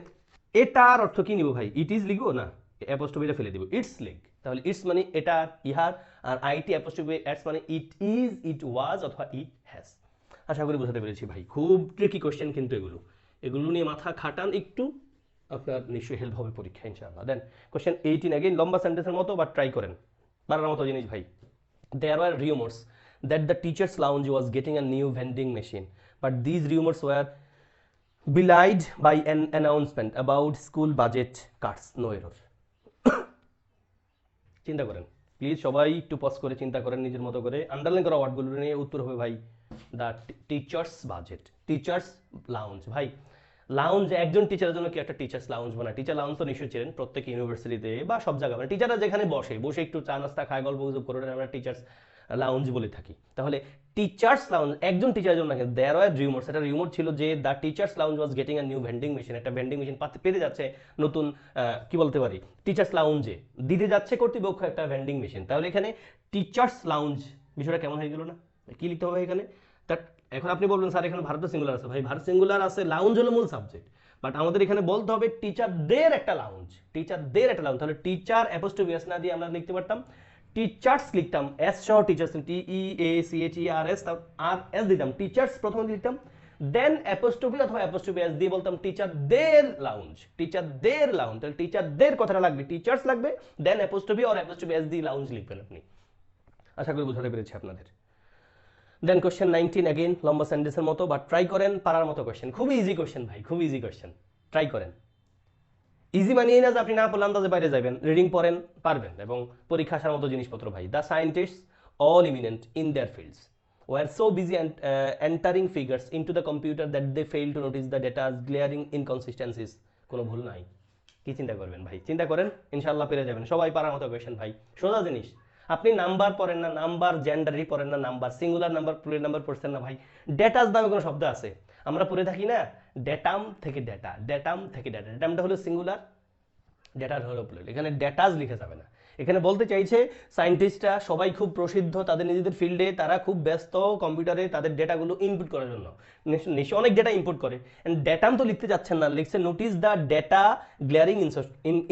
এটার অর্থ কি নিব ভাই? ইট ইজ লিখবো না, অ্যাপোস্ট্রফিটা ফেলে দিব, ইটস লেগ। তাহলে ইটস মানে এটা ইহার, আর আইটি অ্যাপোস্ট্রফি এস মানে ইট ইজ, ইট ওয়াজ অথবা ইট হ্যাজ। আশা করি বোঝাতে পেরেছি ভাই, খুব ট্রিকি কোশ্চেন কিন্তু এগুলো নিয়ে মাথা খাটান একটু, আপনার নিশ্চয়ই হেল্প হবে পরীক্ষা ইনশাআল্লাহ। দেন কোশ্চেন 18 अगेन লম্বা সেন্টেন্সের মতো বাট ট্রাই করেন, পারার মতো জিনিস ভাই। There were rumors that the teachers lounge was getting a new vending machine, but these rumors were belied by an announcement about school budget cuts. No error. চিন্তা করেন প্লিজ, সবাই একটু পজ করে চিন্তা করেন নিজের মতো করে, আন্ডারলাইন করা ওয়ার্ডগুলো নিয়ে উত্তর হবে ভাই the teachers budget, teachers lounge. ভাই লাউঞ্জ একজন টিচারের জন্য কি একটা টিচার্স লাউঞ্জ বানায়? টিচার লাউঞ্জ তো নিশ্চয়ই ছিলেন প্রত্যেক ইউনিভার্সিটিতে বা সব জায়গায়, মানে টিচাররা যেখানে বসে বসে একটু চা নাস্তা খায়, গল্প গুজব করে, আমরা টিচার্স লাউঞ্জ বলে থাকি। তাহলে টিচার্স লাউঞ্জ একজন টিচারের জন্য না, দেয়ার ওয়ার রিউমার্স, এটা রিউমার ছিল যে the teachers lounge was getting a new vending machine, একটা ভেন্ডিং মেশিন পেতে যাচ্ছে নতুন, কি বলতে পারি, টিচার্স লাউঞ্জে দিতে যাচ্ছে কর্তৃপক্ষ একটা ভেন্ডিং মেশিন। তাহলে এখানে টিচার্স লাউঞ্জ বিষয়টা কেমন হয়ে গেল না? কি লিখতে হবে এখানে? দ্যাট, এখন আপনি বলবেন স্যার এখানে ভার্ব সিঙ্গুলার আছে, ভাই ভার্ব সিঙ্গুলার আছে, লাউঞ্জ হলো মূল সাবজেক্ট, বাট আমাদের এখানে বলতে হবে টিচারদের একটা লাউঞ্জ, টিচারদের একটা লাউঞ্জ। তাহলে টিচার অ্যাপোস্ট্রফি এস না দিয়ে আমরা লিখতে পারতাম টিচার্স, লিখতাম এস সহ টিচার্স, TEACHERS, আর এস দিতাম, টিচার্স প্রথমে লিখতাম, দেন অ্যাপোস্ট্রফি অথবা অ্যাপোস্ট্রফি এস দিয়ে বলতাম টিচারদের লাউঞ্জ, টিচারদের লাউঞ্জ। তাহলে টিচারদের কথাটা লাগবে, টিচার্স লাগবে, দেন অ্যাপোস্ট্রফি আর অ্যাপোস্ট্রফি এস দিয়ে লাউঞ্জ লিখবেন আপনি। আশা করি বোঝাতে পেরেছি আপনাদের। দেন কোশ্চেন 19 अगेन লম্বা সেন্টেন্সের মতো বাট ট্রাই করেন, পারার মতো কোশ্চেন, খুবই ইজি কোশ্চেন ভাই, খুবই ইজি কোশ্চেন, ট্রাই করেন। ইজি মানিয়ে না যে আপনি না পড়লে আন্দাজে বাইরে যাবেন, রিডিং পড়েন পারবেন, এবং পরীক্ষা আসার মতো জিনিসপত্র ভাই। The scientists all eminent in their fields were so busy entering figures into the computer that they failed to notice the data's glaring inconsistencies. কোনো ভুল নাই, কি চিন্তা করবেন ভাই, চিন্তা করেন ইনশাআল্লাহ পেরে যাবেন, সবাই পারার মতো কোশ্চেন ভাই, সোজা জিনিস। আপনি নাম্বার পড়েন না, নাম্বার জেন্ডারই পড়েন না, number singular number plural number পড়ছেন না ভাই, ডেটাস নামে কোনো শব্দ আছে, আমরা পড়ে থাকি না, ডেটাম থেকে ডেটা, ডেটাম থেকে ডেটা, ডেটামটা হলো সিঙ্গুলার, ডেটার হলো প্লুরাল, এখানে ডেটাস লিখে যাবে না। এখানে বলতে চাইছে সায়েন্টিস্টরা সবাই খুব প্রসিদ্ধ তাদের নিজেদের ফিল্ডে, তারা খুব ব্যস্ত কম্পিউটারে তাদের ডেটাগুলো ইনপুট করার জন্য, নিশ্চয়ই অনেক ডেটা ইনপুট করে, এন্ড ডেটাম তো লিখতে যাচ্ছেন না, লিখছে notice the data glaring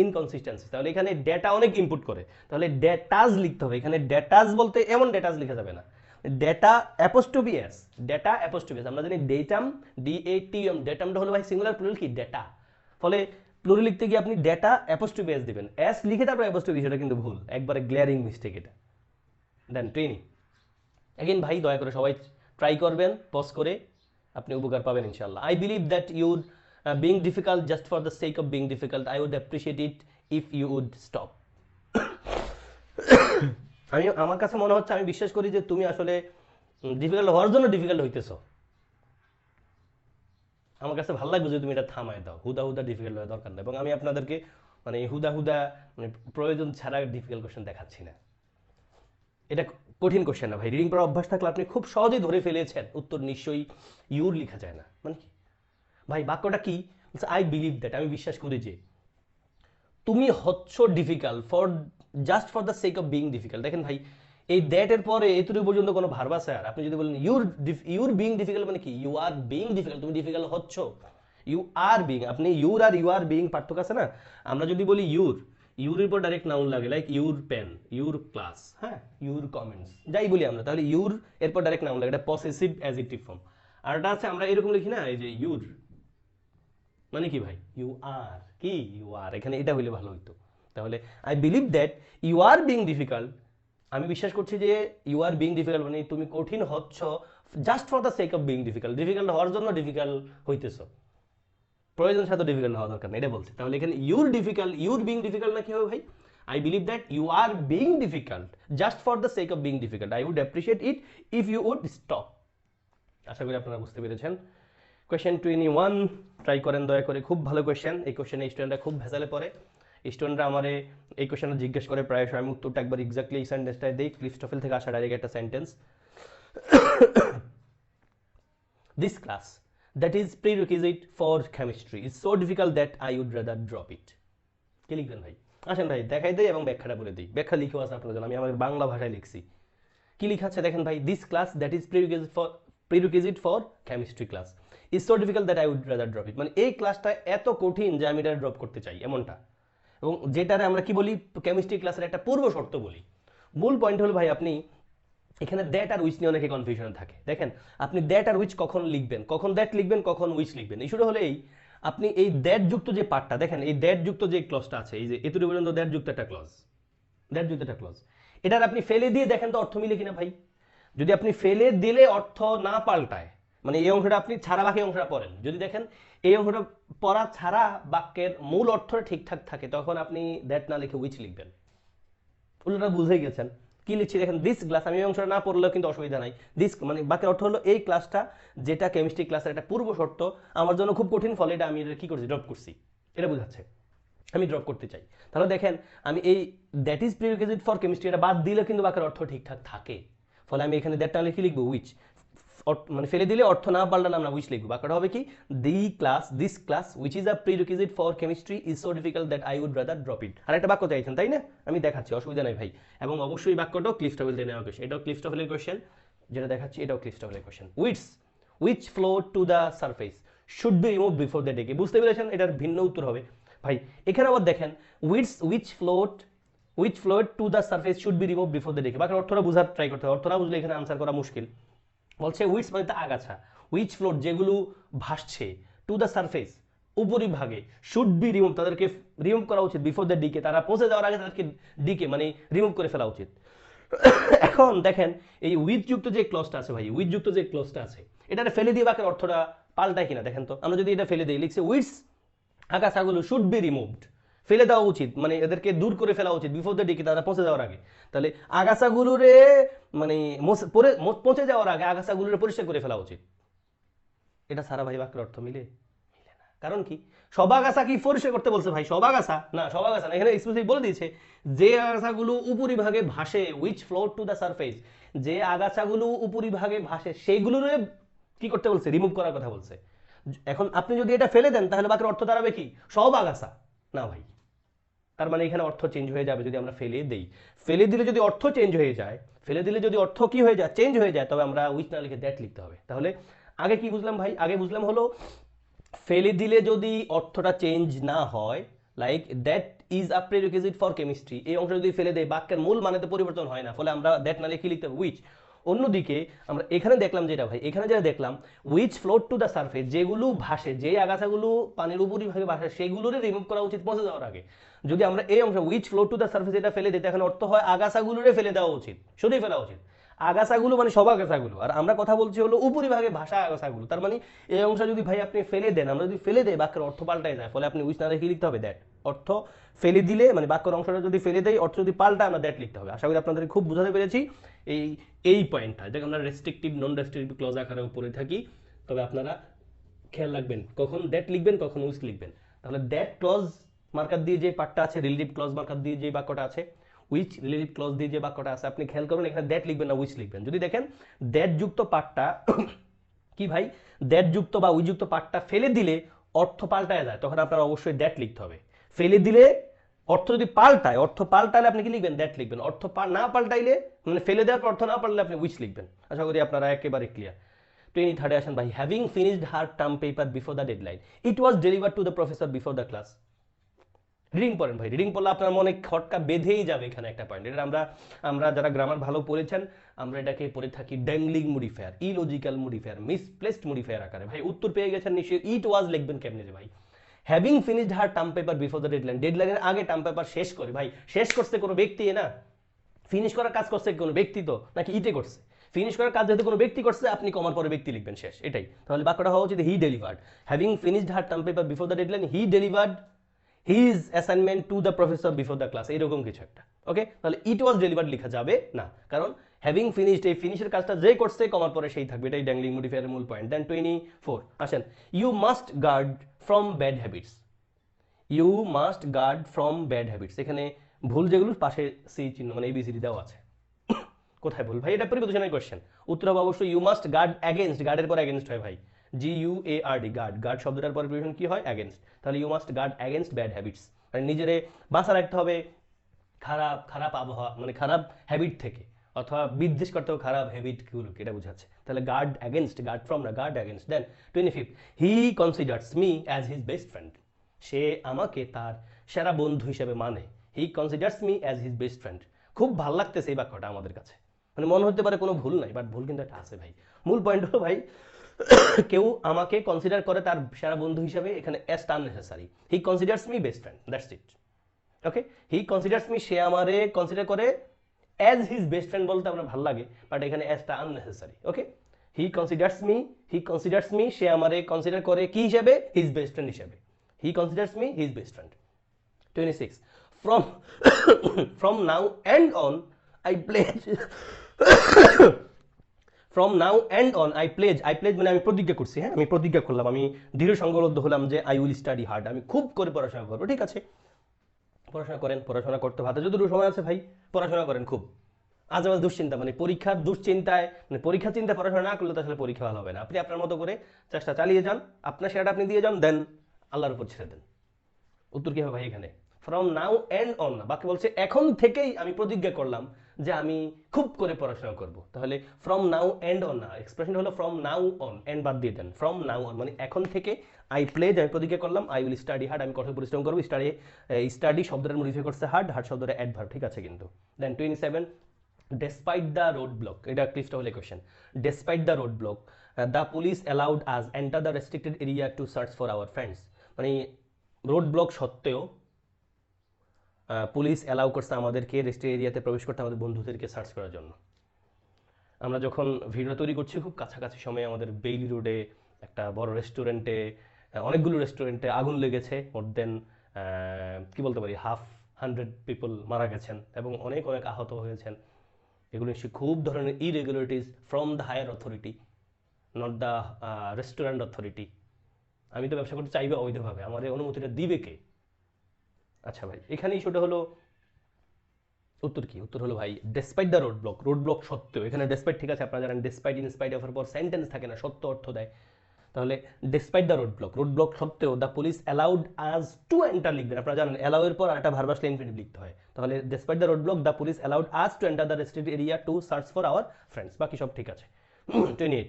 inconsistency. তাহলে এখানে ডেটা অনেক ইনপুট করে, তাহলে ডেটাস লিখতে হবে, এখানে ডেটাস বলতে এমন ডেটাস লিখা যাবে না, data apostrophe S, data apostrophe S, আমরা জানি ডেটাম, DATM, ডেটামটা হলো ভাই সিঙ্গুলার প্লুরাল কি ডেটা, ফলে প্লুরাল লিখতে গিয়ে আপনি ডেটা অ্যাপোস্ট্রফি এস দিবেন, এস লিখে তারপর অ্যাপোস্ট্রফি, সেটা কিন্তু ভুল, একবারে গ্লেয়ারিং মিস্টেক এটা। দেন ট্রেনিং এগেইন ভাই, দয়া করে সবাই ট্রাই করবেন, পজ করে, আপনি উপকার পাবেন ইনশাআল্লাহ। I believe that your being difficult just for the sake of being difficult, I would appreciate it if you would stop. আমার কাছে মনে হচ্ছে, আমি বিশ্বাস করি যে তুমি আসলে ডিফিকাল্ট হওয়ার জন্য ডিফিকাল্ট হইতেছো, আমার কাছে ভালো লাগবে যদি তুমি এটা থামায় দাও, হুদা হুদা ডিফিকাল্ট হওয়া দরকার নেই, এবং আমি আপনাদেরকে মানে হুদা হুদা মানে প্রয়োজন ছাড়া ডিফিকাল্ট কোশ্চেন দেখাচ্ছি না। এটা কঠিন কোশ্চেন না ভাই, রিডিং পড়ার অভ্যাস থাকলে আপনি খুব সহজেই ধরে ফেলেছেন উত্তর নিশ্চয়ই ইউর লেখা যায় না, মানে কি ভাই বাক্যটা কি, আই বিলিভ দ্যাট, আমি বিশ্বাস করি যে তুমি হচ্ছ difficult for just for the sake of being difficult. দেখেন ভাই, এই দ্যাট এর পরে এতটুকু পর্যন্ত কোনো ভার্ব আছে? আর আপনি যদি বলেন ইউর বিং ডিফিকাল্ট, মানে কি ইউ আর বিং ডিফিকাল্ট, তুমি ডিফিকাল্ট হচ্ছ, ইউ আর বিং, আপনি ইউর আর ইউ আর বিং পার্থক্য আছে না। আমরা যদি বলি ইউর উপর ডাইরেক্ট নাউন লাগে, like your pen, your class, হ্যাঁ, ইউর কমেন্টস, যাই বলি আমরা, তাহলে ইউর এরপর ডাইরেক্ট নাউন লাগে, এটা পসেসিভ অ্যাডজেক্টিভ ফর্ম। আর এটা আছে আমরা এরকম লিখি না, এই যে ইউর মানে কি ভাই, ইউ আর, কি ইউ আর, এখানে এটা হইলে ভালো হইতো। তাহলে I believe that you are being difficult, আমি বিশ্বাস করছি যে ইউ আর বিং ডিফিকাল্ট মানে তুমি কঠিন হচ্ছ just for the sake of being difficult, difficult হওয়ার জন্য ডিফিকাল্ট হইতেছো, প্রয়োজন সাথে ডিফিকাল্ট হওয়া দরকার না, এটা বলছে। তাহলে এখানে ইউর বিং ডিফিকাল্ট না কি হবে ভাই, I believe that you are being difficult just for the sake of being difficult, I would appreciate it if you would stop. আশা করি আপনারা বুঝতে পেরেছেন। কোয়েশ্চেন 21 ট্রাই করেন দয়া করে, খুব ভালো কোয়েশ্চেন, এই কোয়েশ্চেনে স্টুডেন্টরা খুব ভেজালে পড়ে, স্টুডেন্টরা আমারে এই কোয়েশ্চেনটা জিজ্ঞেস করে প্রায়শই, আমি উত্তরটা একবার এক্স্যাক্টলি এই সেন্টেন্সটাই দেই, ক্লিফটোফেল থেকে আসা ডাইরেক্ট একটা sentence. This class that is prerequisite for chemistry is so difficult that I would rather drop it. কি লিখবেন ভাই? আসেন ভাই দেখাই দেই এবং ব্যাখ্যাটা বলে দিই, ব্যাখ্যা লিখেও আছে আপনার জন্য, আমি আমাদের বাংলা ভাষায় লিখছি। কি লেখা আছে দেখেন ভাই, this class that is prerequisite for chemistry class is so difficult that I would rather drop it, মানে এই ক্লাসটা এত কঠিন যে আমি এটা ড্রপ করতে চাই, এমনটা। এবং যেটারে আমরা কি বলি, কেমিস্ট্রি ক্লাসের একটা পূর্ব শর্ত বলি। মূল পয়েন্ট হলো ভাই, আপনি এখানে দ্যাট আর উইচ নিয়ে অনেকে কনফিউশন থাকে। দেখেন আপনি দ্যাট আর উইচ কখন লিখবেন, কখন দ্যাট লিখবেন, কখন উইচ লিখবেন, ইস্যুটা হলো এই, আপনি এই দ্যাট যুক্ত যে পার্টটা দেখেন, এই দ্যাট যুক্ত যে ক্লজটা আছে, এই যে এতটুকু পর্যন্ত দ্যাট যুক্ত একটা ক্লজ, দ্যাট যুক্ত একটা ক্লজ, এটার আপনি ফেলে দিয়ে দেখেন তো অর্থ মিলে কিনা ভাই। যদি আপনি ফেলে দিলে অর্থ না পাল্টায়, মানে এই অংশটা আপনি ছাড়া বাকি অংশটা পড়েন, যদি দেখেন এই অংশটা পড়া ছাড়া বাক্যের মূল অর্থটা ঠিকঠাক থাকে, তখন আপনি দ্যাট না লিখে উইচ লিখবেন। উল্টোটা বুঝে গেছেন কি লিখছি দেখেন, দিস গ্লাস, আমি এই অংশটা না পড়লেও কিন্তু অসুবিধা নাই। দিস মানে বাক্যের অর্থ হলো এই ক্লাসটা, যেটা কেমিস্ট্রি ক্লাসের একটা পূর্ব শর্ত, আমার জন্য খুব কঠিন, ফলে এটা আমি এটা কি করছি, ড্রপ করছি, এটা বোঝাচ্ছে আমি ড্রপ করতে চাই। তাহলে দেখেন আমি এই that is prerequisite for chemistry এটা বাদ দিলে কিন্তু বাক্যের অর্থ ঠিকঠাক থাকে, ফলে আমি এখানে দ্যাটটা লিখে লিখবো উইচ, মানে ফেলে দিলে অর্থ না পাল্টালে আমরা উইচ লিখবো। বাক্যটা হবে কি, this class which is a prerequisite for chemistry is so difficult that I would rather drop it. আর একটা বাক্য চাইছেন তাই না, আমি দেখাচ্ছি, অসুবিধা নাই ভাই। এবং অবশ্যই বাক্যটাও ক্লিফটফেল দিয়ে নেওয়া কোয়েশ্চেন, এটাও ক্লিফটফেলের কোয়েশ্চেন, যেটা দেখাচ্ছি এটাও ক্লিফটফেলের question. Which float to the surface should be remove before the decay, বুঝতে পেরেছেন, এটার ভিন্ন উত্তর হবে ভাই। এখানে আবার দেখেন which float to the surface should be remove before the ডেকে, বাকি অর্থটা বোঝার ট্রাই করতে হবে, অর্থ না বুঝলে এখানে আনসার করা মুশকিল। বলছে উইচ মানে আগাছা, উইচ ফ্লোট যেগুলো ভাসছে, টু দ্য সারফেস উপরিভাগে, শুড বি রিমুভ তাদেরকে রিমুভ করা উচিত, বিফোর দ্য ডিকে তারা পৌঁছে যাওয়ার আগে তাদেরকে ডিকে মানে রিমুভ করে ফেলা উচিত। এখন দেখেন এই উইথ যুক্ত যে ক্লজটা আছে ভাই, উইথ যুক্ত যে ক্লজটা আছে, এটা ফেলে দিয়ে বাক্যের অর্থটা পাল্টায় কিনা দেখেন তো। আমরা যদি এটা ফেলে দিই, লিখছে উইথ আগাছাগুলো শুড বি রিমুভড, ফেলে দেওয়া উচিত মানে এদেরকে দূর করে ফেলা উচিত, বিফোর দ্য ডিকে তারা পৌঁছে যাওয়ার আগে। তাহলে আগাছাগুলোরে মানে পৌঁছে যাওয়ার আগে আগাছাগুলোরে পরিষ্কার করে ফেলা উচিত, এটা সারা ভাই বাক্যের অর্থ মিলে না। কারণ কি, সব আগাছা কি পরিষ্কার করতে বলছে ভাই, সব আগাছা না, সব আগাছা না, এখানে স্পেসিফিক বলে দিয়েছে যে আগাছাগুলো উপরিভাগে ভাসে, which float to the surface, যে আগাছাগুলো উপরিভাগে ভাসে সেইগুলোরে কি করতে বলছে, রিমুভ করার কথা বলছে। এখন আপনি যদি এটা ফেলে দেন তাহলে বাক্যের অর্থ দাঁড়াবে কি, সব আগাছা না ভাই, তার মানে এখানে অর্থ চেঞ্জ হয়ে যাবে যদি আমরা ফেলে দেই। ফেলে দিলে যদি অর্থ চেঞ্জ হয়ে যায়, ফেলে দিলে যদি অর্থ কি হয়ে যায়, চেঞ্জ হয়ে যায়, তবে আমরা উইচ না লিখে দ্যাট লিখতে হবে। তাহলে আগে কি বুঝলাম ভাই, আগে বুঝলাম হলো ফেলে দিলে যদি অর্থটা চেঞ্জ না হয়, like that is a prerequisite for chemistry, এই অংশ যদি ফেলে দেয় বাক্যের মূল মানে তো পরিবর্তন হয় না, ফলে আমরা দ্যাট না লিখে লিখতে হবে উইচ। অন্যদিকে আমরা এখানে দেখলাম যেটা ভাই, এখানে যেটা দেখলাম which float to the surface, যেগুলো ভাসে, যে আগাছাগুলো পানির উপরিভাগে ভাসে সেগুলোরে রিমুভ করা উচিত পৌঁছে যাওয়ার আগে। যদি আমরা এই অংশ which float to the surface এটা ফেলে দিই, এখানে অর্থ হয় আগাছাগুলোরে ফেলে দেওয়া উচিত, শুধুই ফেলা উচিত, আগাছাগুলো মানে সব আগাছাগুলো, আর আমরা কথা বলছি হলো উপরিভাগে ভাষা আগাছাগুলো। তার মানে এই অংশ যদি ভাই আপনি ফেলে দেন, আমরা যদি ফেলে দেই বাক্যের অর্থ পাল্টায় যায়, ফলে আপনি উইচ না লিখে লিখতে হবে দ্যাট। অর্থ ফেলে দিলে মানে বাক্যের অংশটা যদি ফেলে দেই, অর্থ যদি পাল্টায়, আমরা দ্যাট লিখতে হবে। আশা করি আপনাদের খুব বোঝাতে পেরেছি এই এই পয়েন্টটা, যেটা আমরা রেস্ট্রিকটিভ নন রেস্ট্রিকটিভ ক্লজ আকারে উপরে থাকি, তবে আপনারা খেয়াল রাখবেন কখন দ্যাট লিখবেন কখন উইচ লিখবেন। তাহলে দ্যাট ক্লজ মার্কার দিয়ে যে পার্টটা আছে, রিলেটিভ ক্লজ মার্কার দিয়ে যে বাক্যটা আছে, উইচ রিলেটিভ ক্লজ দিয়ে যে বাক্যটা আছে, আপনি খেয়াল করুন এখানে দ্যাট লিখবেন না উইচ লিখবেন। যদি দেখেন দ্যাট যুক্ত পার্টটা কি ভাই, দ্যাট যুক্ত বা উইচ যুক্ত পার্টটা ফেলে দিলে অর্থ পাল্টায় যায়, তখন আপনার অবশ্যই দ্যাট লিখতে হবে। ফেলে দিলে অর্থ যদি পাল্টায়, অর্থ পাল্টালে আপনি কি লিখবেন, দ্যাট লিখবেন। অর্থ না পাল্টাইলে মানে ফেলে দেওয়ার অর্থ না পাল্টালে আপনি উইচ লিখবেন। আশা করি আপনারা একেবারে ক্লিয়ার। 23rd আসেন ভাই, having finished her term paper before the deadline it was delivered two the professor before the class. Reading পড়েন ভাই, রিডিং পড়লে আপনার মনে খটকা বেঁধেই যাবে এখানে একটা পয়েন্ট। এটা আমরা যারা গ্রামার ভালো পড়েছেন আমরা এটাকে পড়ে থাকি dangling modifier, illogical modifier, misplaced modifier আকারে। ভাই উত্তর পেয়ে গেছেন নিশ্চয়ই, ইট ওয়াজ লিখবেন কেমনে যে ভাই, having finished her term paper before the deadline, ডেডলাইনের আগে টার্ম পেপার শেষ করে। ভাই শেষ করছে কোনো ব্যক্তি না, ফিনিশ করার কাজ করছে কোনো ব্যক্তি তো নাকি ইটে করছে, ফিনিশ করার কাজ যেহেতু কোনো ব্যক্তি করছে আপনি কমার পরে ব্যক্তি লিখবেন শেষ, এটাই। তাহলে বাক্যটা হওয়া উচিত he delivered, having finished her term paper before the deadline he delivered his assignment to the professor before the class, এরকম কিছু একটা। ওকে, তাহলে ইট ওয়াজ ডেলিভার্ড লেখা যাবে না, কারণ হ্যাভিং ফিনিশড, এই ফিনিশের কাজটা যে করছে কমার পরে সেই থাকবে, এটাই ড্যাংলিং মডিফায়ারের মূল পয়েন্ট। দেন 24 আসেন, you must guard from bad habits, you must guard from bad habits, এখানে ভুল যেগুলো পাশে সি চিহ্ন মানে এবিসিডি দেওয়া আছে, কোথায় ভুল ভাই, এটা প্রিপোজিশনাল কোশ্চেন। উত্তর হবে অবশ্যই ইউ মাস্ট গার্ড অ্যাগেনস্ট, গার্ডের পর অ্যাগেনস্ট হয় ভাই, GUARD, গার্ড, গার্ড শব্দটার পরে প্রিপোজিশন কি হয়, অ্যাগেনস্ট। তাহলে you must guard against bad habits, মানে নিজেরে বাঁচা রাখতে হবে খারাপ আবহাওয়া মানে খারাপ হ্যাবিট থেকে, অথবা বিদ্বেষ করতে হবে খারাপ হ্যাবিটগুলোকে, এটা বোঝাচ্ছে। তাহলে গার্ড অ্যাগেনস্ট, গার্ড ফ্রম না, guard against. Then 25 he considers me as his best friend, সে আমাকে তার সেরা বন্ধু হিসেবে মানে, he considers me as his best friend. খুব ভালো লাগতেছে এই বাক্যটা আমাদের কাছে, মানে মনে হতে পারে কোনো ভুল নাই, বাট ভুল কিন্তু একটা আছে ভাই। মূল পয়েন্ট হলো ভাই কেউ আমাকে কনসিডার করে তার সেরা বন্ধু হিসেবে, এখানে এসটা unnecessary. He considers me best friend, that's it. Okay, he considers me, সে আমারে কনসিডার করে অ্যাজ হিজ বেস্ট ফ্রেন্ড বলতে আমার ভালো লাগে, বাট এখানে অ্যাজটা unnecessary. Okay, he considers me, সে আমারে কনসিডার করে কি হিসেবে, হিজ বেস্ট ফ্রেন্ড হিসেবে। He considers me his best friend. 26, from from now and on I pledge from now and on I pledge মানে আমি প্রতিজ্ঞা করছি, হ্যাঁ আমি প্রতিজ্ঞা করলাম, আমি দৃঢ় সংকল্প হলাম যে আই উইল স্টাডি হার্ড, আমি খুব করে পড়াশোনা করবো। ঠিক আছে, পড়াশোনা করেন, পড়াশোনা করতে হাতে যতটুকু সময় আছে ভাই পড়াশোনা করেন খুব। আজ আমার দুশ্চিন্তা, মানে পরীক্ষার দুশ্চিন্তায়, মানে পরীক্ষা চিন্তা পড়াশোনা না করলে তো আসলে পরীক্ষা ভালো হবে না। আপনি আপনার মতো করে চেষ্টা চালিয়ে যান, আপনার সেটা আপনি দিয়ে যান, দেন আল্লাহর উপর ছেড়ে দেন। উত্তর কি হবে ভাই এখানে? ফ্রম নাও এন্ড অন না, বাকি বলছে এখন থেকেই আমি প্রতিজ্ঞা করলাম যে আমি খুব করে পড়াশোনা করব। তাহলে ফ্রম নাও এন্ড অন না, এক্সপ্রেশন হলো ফ্রম নাও অন, এন্ড বাদ দিয়ে দেন, ফ্রম নাও অন মানে এখন থেকে। আই প্লেজ, আমি প্রতিজ্ঞা করলাম, আই উইল স্টাডি হার্ড, আমি কঠোর পরিশ্রম করবো। স্টাডি শব্দটা মডিফাই করছে হার্ড, হার্ড শব্দটা অ্যাডভার্ব, ঠিক আছে কিন্তু। Then 27, despite the road block, এটা ক্লিষ্ট হলে question. Despite the road block the police allowed us enter the restricted area to search for our friends, মানে রোড ব্লক সত্ত্বেও পুলিশ অ্যালাউ করছে আমাদেরকে রেস্ট্রিক্টেড এরিয়াতে প্রবেশ করতে, আমাদের বন্ধুদেরকে সার্চ করার জন্য। আমরা যখন ভিডিও তৈরি করছি খুব কাছাকাছি সময়ে আমাদের বেইলি রোডে একটা বড় রেস্টুরেন্টে, অনেকগুলো রেস্টুরেন্টে আগুন লেগেছে, মোর দেন কি বলতে পারি 100 পিপল মারা গেছেন এবং অনেক অনেক আহত হয়েছেন। এগুলো নিশ্চয়ই খুব ধরনের irregularities from the higher authority, not the restaurant authority. আমি তো ব্যবসা করতে চাইবে অবৈধভাবে, আমার এই অনুমতিটা দিবে কে? আচ্ছা ভাই, এখানে ইস্যুটা হলো উত্তর কি? উত্তর হলো ভাই despite the road block, road block সত্ত্বেও। এখানে ডেসপাইট ঠিক আছে, আপনারা জানেন ডেসপাইট ইনস্পাইট অফের পর সেন্টেন্স থাকে না, সত্য অর্থ দেয়। তাহলে despite the road block, road block সত্ত্বেও the police allowed us to enter লিখবেন, আপনারা জানেন অ্যালাউ এর পর একটা ভার্ব আসলে ইনফিনিটিভ লিখতে হয়। তাহলে despite the road block the police allowed us to enter the restricted area to search for our friends, বাকি সব ঠিক আছে। 28,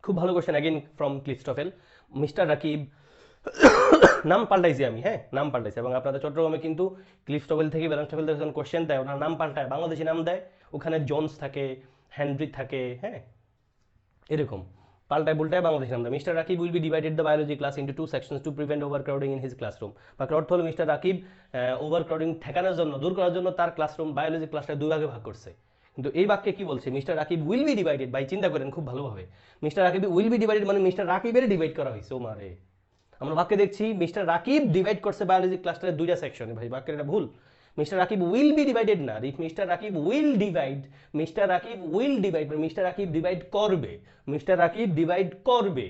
খুব ভালো question again from Cliffs TOEFL. Mister Rakib, নাম পাল্টাইছি আমি, হ্যাঁ নাম পাল্টাইছি, এবং আপনাদের চট্টগ্রামে কিন্তু ক্লিফটফেল থেকে ব্যালেন্সটফেল থেকে যখন কোয়েশ্চেন দেয় ওনার নাম পাল্টায়, বাংলাদেশি নাম দেয়, ওখানে জোন্স থাকে, হেনরি থাকে, হ্যাঁ এরকম পাল্টায় উল্টায় বাংলাদেশি নাম দেয়। Mister Rakib will be divided the biology class into 2 sections to prevent overcrowding in his classroom. বাকি অর্থ হলো মিস্টার রাকিব ওভারক্রাউডিং ঠেকানোর জন্য, দূর করার জন্য তার ক্লাসরুম বায়োলজি ক্লাসটা দুই ভাগে ভাগ করছে। কিন্তু এই বাক্যে কি বলছে? Mister Rakib will be divided. ভাই চিন্তা করেন খুব ভালোভাবে, mister Rakib will be divided মানে মিস্টার রাকিবের ডিভাইড করা হয়েছে। ও মারে, আমরা বাক্যে দেখছি মিস্টার রাকিব ডিভাইড করছে বায়োলজি ক্লাসটারে দুইটা সেকশনে। ভাই বাক্যের এটা ভুল, mister Rakib will be divided না, mister Rakib will divide, mister Rakib will divide মানে মিস্টার রাকিব ডিভাইড করবে, মিস্টার রাকিব ডিভাইড করবে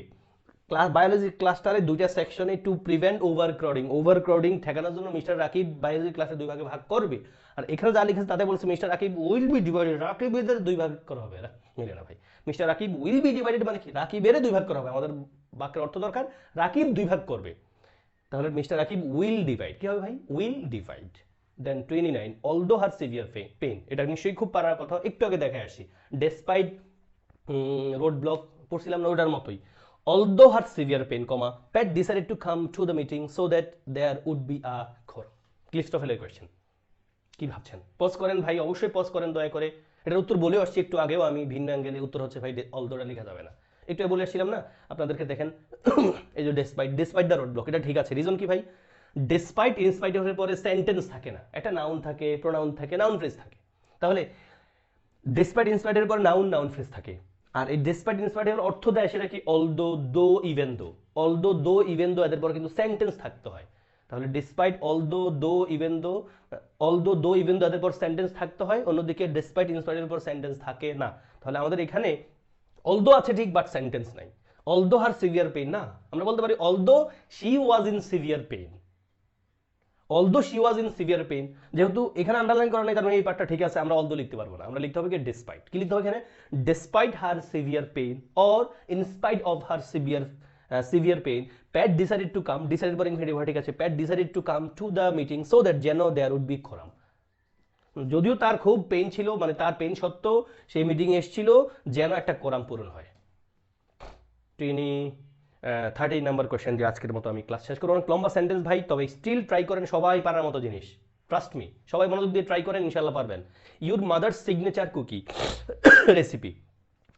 ক্লাস বায়োলজি ক্লাসটারে দুইটা সেকশনে টু প্রিভেন্ট ওভারক্রাউডিং, ওভারক্রাউডিং ঠেকানোর জন্য মিস্টার রাকিব বায়োলজি ক্লাসে দুই ভাগে ভাগ করবে। আর এখানে যা লিখেছে তাতে বলছে mister Rakib will be divided, রাকিবের দুই ভাগ করা হবে, মিলে না ভাই। Mister Rakib will be divided মানে কি? রাকিবের দুই ভাগ করা হবে, আমাদের বাক্যের অর্থ দরকার রাকিব দুই ভাগ করবে। তাহলে মিস্টার রাকিব উইল ডিভাইড, কি হবে ভাই? Will divide. Then 29, although her severe pain, এটা নিশ্চয়ই খুব পারার কথা, একটু আগে দেখে আসি। ডেসপাইট রোড ব্লক পড়ছিলাম না, ওটার মতোই। Although her severe pain, comma Pat decided to come to the meeting so that there would be a খোর। ক্লিস্টোফেলের কোয়েশ্চেন, কি ভাবছেন? পজ করেন ভাই, অবশ্যই পজ করেন দয়া করে। এটার উত্তর বলেও আসছি একটু আগেও আমি, ভিন্ন অ্যাঙ্গেলে উত্তর হচ্ছে ভাই অলদোটা লেখা যাবে না। একটু বলে আসছিলাম না আপনাদেরকে, দেখেন এই যে ডেসপাইট দ্য রোড ব্লক, এটা ঠিক আছে। রিজন কি ভাই? ডেসপাইট ইনস্পাইট এর পরে সেন্টেন্স থাকে না, একটা নাউন থাকে, প্রোনাউন থাকে, নাউন ফ্রেজ থাকে। তাহলে ডেসপাইট ইনস্পাইট এর পর নাউন, নাউন ফ্রেজ থাকে। আর এই ডেসপাইট ইনস্পাইট এর অর্থ দেয় সেটা কি? অলদো, দো, ইভেন দো। অলদো, দো, ইভেন দো এদের পর কিন্তু সেন্টেন্স থাকতে হয়। তাহলে ডিসপাইট অলদো, দো, ইভেন দো, অলদো, দো, ইভেন দো এদের পর সেন্টেন্স থাকতে হয়, অন্যদিকে ডেসপাইট ইনস্পাইট এর পর সেন্টেন্স থাকে না। তাহলে আমাদের এখানে অলদো আছে ঠিক, বাট সেন্টেন্স নাই। অলদো হার সিভিয়ার পেইন না, আমরা বলতে পারি although she was in severe pain, although she was in severe pain. যেহেতু এখানে আন্ডারলাইন করা নেই, কারণ এই পার্টটা ঠিক আছে, আমরা অলদো লিখতে পারবো না, আমরা লিখতে হবে কি? ডেসপাইট। কি লিখতে হবে এখানে? Despite her severe pain or in spite of her severe pain, Pat decided to come, decided পর ইনফিনিটিভ ঠিক আছে, Pat decided to come to the meeting so that যেন দেয়ার উড বি খোরাম। যদিও তার খুব পেইন ছিল, মানে তার পেইন সত্ত্বেও সেই মিটিংয়ে এসেছিল যেন একটা কোরাম পূরণ হয়। তিনি 30 নাম্বার কোয়েশ্চেন দিয়ে আজকের মতো আমি ক্লাস শেষ করব। অনেক লম্বা সেন্টেন্স ভাই, তবে স্টিল ট্রাই করেন, সবাই পারার মতো জিনিস, ট্রাস্ট মি, সবাই মনোযোগ দিয়ে ট্রাই করেন, ইনশাল্লাহ পারবেন। Your mother's signature cookie recipe,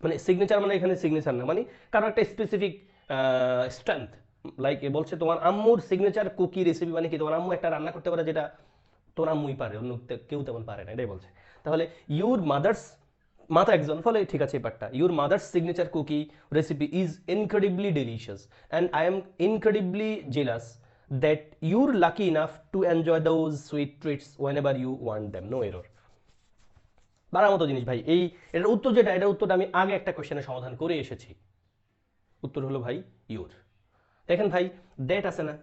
মানে সিগনেচার মানে এখানে সিগনেচার না, মানে কারো একটা স্পেসিফিক স্ট্রেংথ, লাইক এ বলছে তোমার আম্মুর সিগনেচার কুকি রেসিপি, মানে কি তোমার আম্মু একটা রান্না করতে পারে যেটা তোর আম্মুই পারে, অন্য কেউ তেমন পারে না, এটাই বলছে। তাহলে ইউর মাদার্স, মাতা একজন, ফলে ঠিক আছে এই পার্টটা, your mother's signature cookie recipe is incredibly delicious and I am incredibly jealous that your lucky enough to enjoy those sweet treats when ever you want them, no error. বাড়ার মতো জিনিস ভাই, এই এটার উত্তর যেটা, এটার উত্তরটা আমি আগে একটা কোয়েশ্চেনের সমাধান করে এসেছি। উত্তর হলো ভাই ইউর। দেখেন ভাই, দ্যাট আছে না,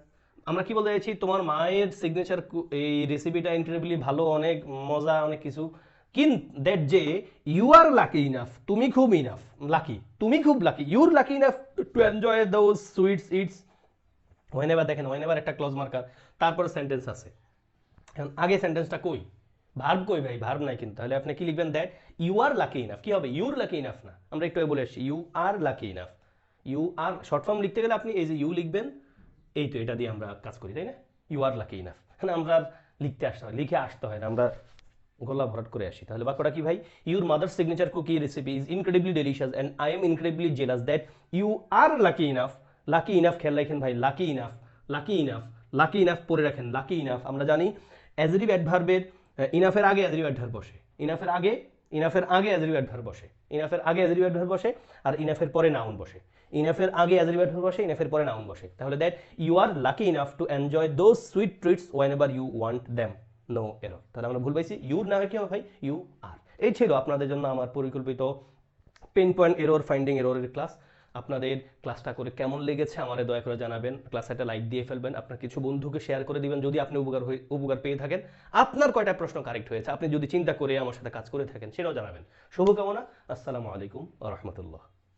আমরা কি বলতে চাইছি, তোমার মায়ের সিগনেচার এই রেসিপিটা ইনক্রেডিবলি ভালো, অনেক মজা, অনেক কিছু, কিন্তু দ্যাট যে ইউ আর লাকি ইনাফ, তুমি খুব ইনাফ লাকি, তুমি খুব lucky, your lucky enough to enjoy those sweets it's when ever. দেখেন হোয়েন এভার একটা ক্লজ মার্কার, তারপর সেন্টেন্স আছে, এখন আগে সেন্টেন্সটা কই, ভার্ব কই ভাই, ভার্ব নাই কিন্তু, তাহলে আপনি কি লিখবেন, that you are lucky enough, কি হবে, ইউর লাকি ইনাফ না, আমরা একটু বলে আসছি you are lucky enough. You are short form লিখতে গেলে আপনি এই যে ইউ লিখবেন, এই তো এটা দিয়ে আমরা কাজ করি, তাই না, ইউ আর লাকি ইনাফ, হ্যাঁ আমরা আর লিখতে আসতে হয়, লিখে আসতে হয় না, আমরা গলা ভরাট করে আসি। তাহলে বাক্যটা কি ভাই, your mother signature cookie recipe is incredibly delicious and I am incredibly jealous that you are lucky enough, lucky enough খেয়াল রাখেন ভাই, lucky enough, lucky enough, lucky enough পরে রাখেন, লাকি ইনাফ আমরা জানি অ্যাজরিভ অ্যাডভার্বের ইনাফের আগে অ্যাজরিভ অ্যাডভার্ব বসে, ইনাফের আগে, ইনাফের আগে অ্যাজরিভ অ্যাডভার্ব বসে, ইনাফের আগে অ্যাজরিভ অ্যাডভার্ব বসে, আর ইনাফের পরে নাউন বসে, ইনাফের আগে অ্যাজরিভ অ্যাডভার্ব বসে, ইনাফের পরে নাউন বসে। তাহলে that you are lucky enough to enjoy those sweet treats when ever you want them, no error. তাহলে আমরা ভুল পাইছি, ইউর না হয় কি হবে ভাই, ইউ আর। এই ছিল আপনাদের জন্য আমার পরিকল্পিত পেন পয়েন্ট এরর ফাইন্ডিং এররের ক্লাস। আপনাদের ক্লাসটা করে কেমন লেগেছে আমাদের দয়া করে জানাবেন, ক্লাসে একটা লাইক দিয়ে ফেলবেন, আপনার কিছু বন্ধুকে শেয়ার করে দিবেন যদি আপনি উপকার পেয়ে থাকেন। আপনার কয়টা প্রশ্ন কারেক্ট হয়েছে আপনি যদি চিন্তা করে আমার সাথে কাজ করে থাকেন সেটাও জানাবেন। শুভকামনা, আসসালামু আলাইকুম ওয়া রাহমাতুল্লাহ।